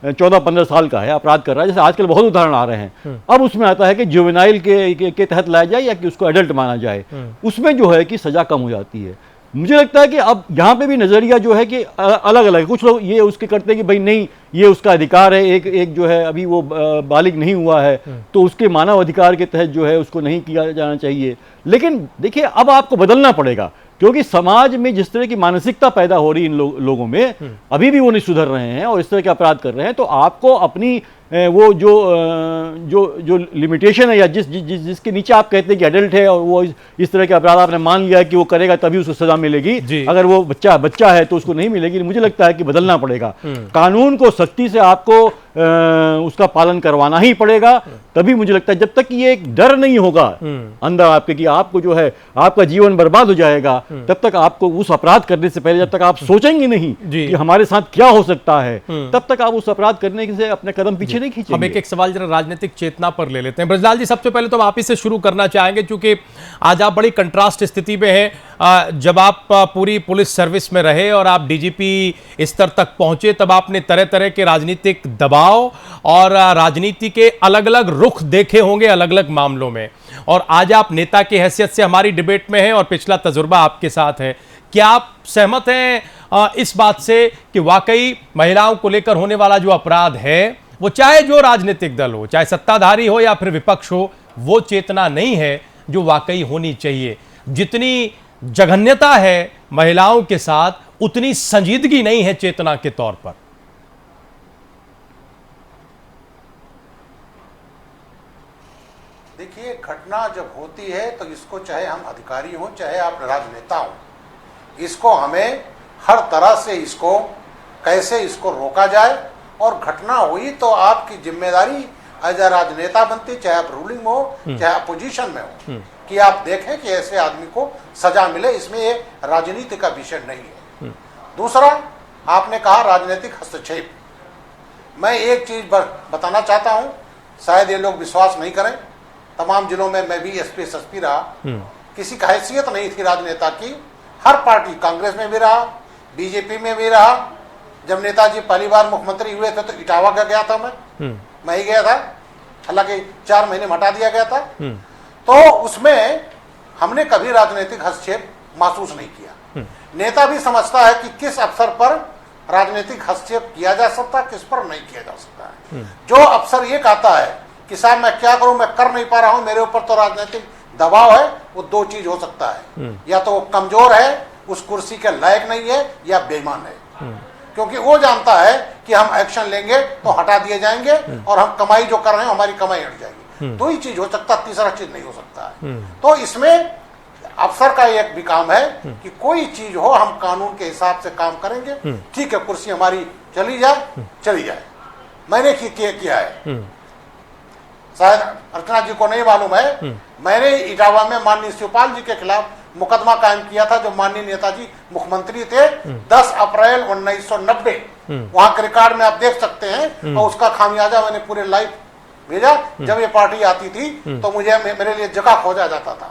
14-15 साल का है, अपराध कर रहा है, जैसे आजकल बहुत उदाहरण आ रहे हैं, अब उसमें आता है कि जुवेनाइल के तहत लाया जाए या कि उसको एडल्ट माना जाए, उसमें जो है कि सजा कम हो जाती है। मुझे लगता है कि अब यहाँ पे भी नजरिया जो है कि अलग अलग है। कुछ लोग ये उसके करते हैं कि भाई नहीं, ये उसका अधिकार है, एक जो है अभी वो बालिग नहीं हुआ है तो उसके मानव अधिकार के तहत जो है उसको नहीं किया जाना चाहिए। लेकिन देखिए, अब आपको बदलना पड़ेगा, क्योंकि समाज में जिस तरह की मानसिकता पैदा हो रही है इन लोगों में, अभी भी वो नहीं सुधर रहे हैं और इस तरह के अपराध कर रहे हैं। तो आपको अपनी वो जो लिमिटेशन है या जिसके नीचे आप कहते हैं कि एडल्ट है और वो इस तरह के अपराध आपने मान लिया है कि वो करेगा तभी उसको सजा मिलेगी, अगर वो बच्चा है तो उसको नहीं मिलेगी। मुझे लगता है कि बदलना पड़ेगा, कानून को सख्ती से आपको उसका पालन करवाना ही पड़ेगा। तभी मुझे लगता है, जब तक ये एक डर नहीं होगा अंदर आपके कि आपको जो है आपका जीवन बर्बाद हो जाएगा, तब तक आपको उस अपराध करने से पहले, जब तक आप सोचेंगे नहीं कि हमारे साथ क्या हो सकता है, तब तक आप उस अपराध करने से अपने कदम पीछे नहीं खींचेंगे। हम एक सवाल जरा राजनीतिक चेतना पर ले लेते हैं। ब्रजलाल जी, सबसे पहले तो आप ही से शुरू करना चाहेंगे, क्योंकि आज आप बड़ी कंट्रास्ट स्थिति में हैं। जब आप पूरी पुलिस सर्विस में रहे और आप डीजीपी स्तर तक पहुंचे, तब आपने तरह तरह के राजनीतिक दबाव और राजनीति के अलग अलग रुख देखे होंगे अलग अलग मामलों में, और आज आप नेता की हैसियत से हमारी डिबेट में हैं और पिछला तजुर्बा आपके साथ है। क्या आप सहमत हैं इस बात से कि वाकई महिलाओं को लेकर होने वाला जो अपराध है, वो चाहे जो राजनीतिक दल हो, चाहे सत्ताधारी हो या फिर विपक्ष हो, वो चेतना नहीं है जो वाकई होनी चाहिए? जितनी जघन्यता है महिलाओं के साथ, उतनी संजीदगी नहीं है चेतना के तौर पर। देखिए, घटना जब होती है तो इसको, चाहे हम अधिकारी हों चाहे आप राजनेता हों, इसको हमें हर तरह से इसको कैसे इसको रोका जाए। और घटना हुई तो आपकी जिम्मेदारी एज ए राजनेता बनती, चाहे आप रूलिंग हो चाहे अपोजिशन में हो, कि आप देखें कि ऐसे आदमी को सजा मिले। इसमें ये राजनीति का विषय नहीं है। दूसरा, आपने कहा राजनीतिक हस्तक्षेप। मैं एक चीज बताना चाहता हूं, शायद ये लोग विश्वास नहीं करें, तमाम जिलों में मैं भी एसपी रहा, किसी का हैसियत नहीं थी राजनेता की। हर पार्टी, कांग्रेस में भी रहा, बीजेपी में भी रहा। जब नेताजी पहली बार मुख्यमंत्री हुए थे तो इटावा का गया था, मैं ही गया था, हालांकि 4 महीने में हटा दिया गया था। तो उसमें हमने कभी राजनीतिक हस्तक्षेप महसूस नहीं किया। नेता भी समझता है कि किस अवसर पर राजनीतिक हस्तक्षेप किया जा सकता है, किस पर नहीं किया जा सकता है। जो अफसर ये कहता है कि साहब मैं क्या करूं, मैं कर नहीं पा रहा हूं, मेरे ऊपर तो राजनीतिक दबाव है, वो 2 चीज हो सकता है, या तो वो कमजोर है, उस कुर्सी के लायक नहीं है, या बेईमान है। क्योंकि वो जानता है कि हम एक्शन लेंगे तो हटा दिए जाएंगे और हम कमाई जो कर रहे हैं हमारी कमाई हट जाएगी। 2 ही चीज हो सकता है, तीसरा चीज नहीं हो सकता है। तो इसमें अफसर का एक भी काम है कि कोई चीज हो हम कानून के हिसाब से काम करेंगे। ठीक है, कुर्सी हमारी चली जाए। मैंने किया है, शायद अर्चना जी को नहीं मालूम है, मैंने इटावा में माननीय शिवपाल जी के खिलाफ मुकदमा कायम किया था जब माननीय नेताजी मुख्यमंत्री थे। 10 अप्रैल 1990, वहां के रिकॉर्ड में आप देख सकते हैं। और उसका खामियाजा मैंने पूरे लाइव भेजा। जब ये पार्टी आती थी तो मुझे मेरे लिए जगह खोजा जाता था।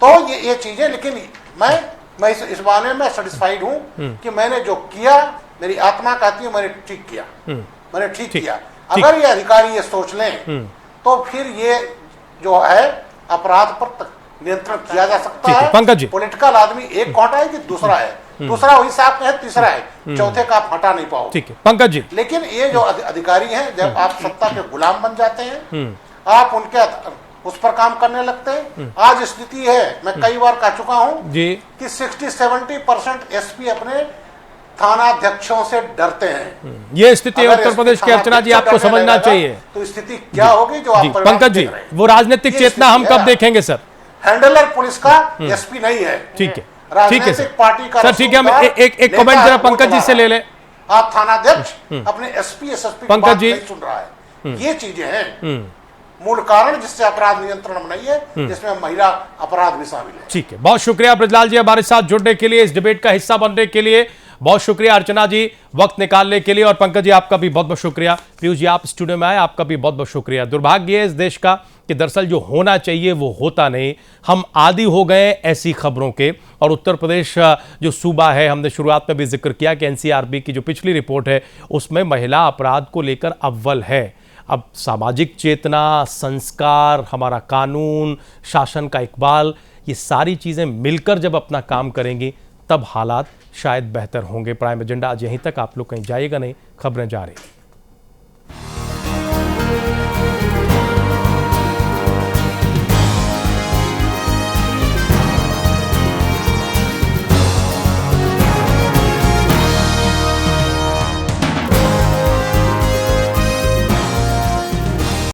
तो ये चीजें, लेकिन मैं इस बारे में सेटिस्फाइड हूं कि मैंने जो किया, मेरी आत्मा कहती है मैंने ठीक किया, मैंने ठीक किया। अगर ये अधिकारी ये सोच लें तो फिर ये जो है अपराध पर नियंत्रण किया जा सकता है। पंकज जी, पॉलिटिकल आदमी एक को हटाए कि दूसरा है, दूसरा वही साहब है, तीसरा है, चौथे का आप हटा नहीं पाओ। ठीक है पंकज जी। लेकिन ये जो अधिकारी हैं, जब आप सत्ता के गुलाम बन जाते हैं, आप उनके उस पर काम करने लगते हैं। आज स्थिति है, मैं कई बार कह चुका हूं कि 60-70% एसपी अपने थानाध्यक्षों से डरते हैं। ये स्थिति उत्तर प्रदेश की, अर्चना जी आपको समझना चाहिए। तो स्थिति क्या होगी जो आप पंकज जी, वो राजनीतिक चेतना हम कब देखेंगे सर? हैंडलर पुलिस का एसपी नहीं है। ठीक है, राजनीतिक पार्टी का सर। ठीक है, हम एक कमेंट जरा पंकज जी से ले लें। आप थानाध्यक्ष अपने एसपी एसएसपी की पंकज बात जी। नहीं सुन रहा है। ये चीजें हैं मूल कारण जिससे अपराध नियंत्रण में नहीं है, जिसमें महिला अपराध भी शामिल है। ठीक है, बहुत शुक्रिया ब्रजलाल जी हमारे साथ जुड़ने के लिए, इस डिबेट का हिस्सा बनने के लिए। बहुत शुक्रिया अर्चना जी वक्त निकालने के लिए, और पंकज जी आपका भी बहुत बहुत शुक्रिया। पीयूष जी आप स्टूडियो में आए, आपका भी बहुत बहुत शुक्रिया। दुर्भाग्य है इस देश का कि दरअसल जो होना चाहिए वो होता नहीं। हम आदी हो गए ऐसी खबरों के, और उत्तर प्रदेश जो सूबा है, हमने शुरुआत में भी जिक्र किया कि एनसीआरबी की जो पिछली रिपोर्ट है उसमें महिला अपराध को लेकर अव्वल है। अब सामाजिक चेतना, संस्कार, हमारा कानून, शासन का इकबाल, ये सारी चीज़ें मिलकर जब अपना काम करेंगी तब हालात शायद बेहतर होंगे। प्राइम एजेंडा आज यहीं तक, आप लोग कहीं जाइएगा नहीं, खबरें जारी।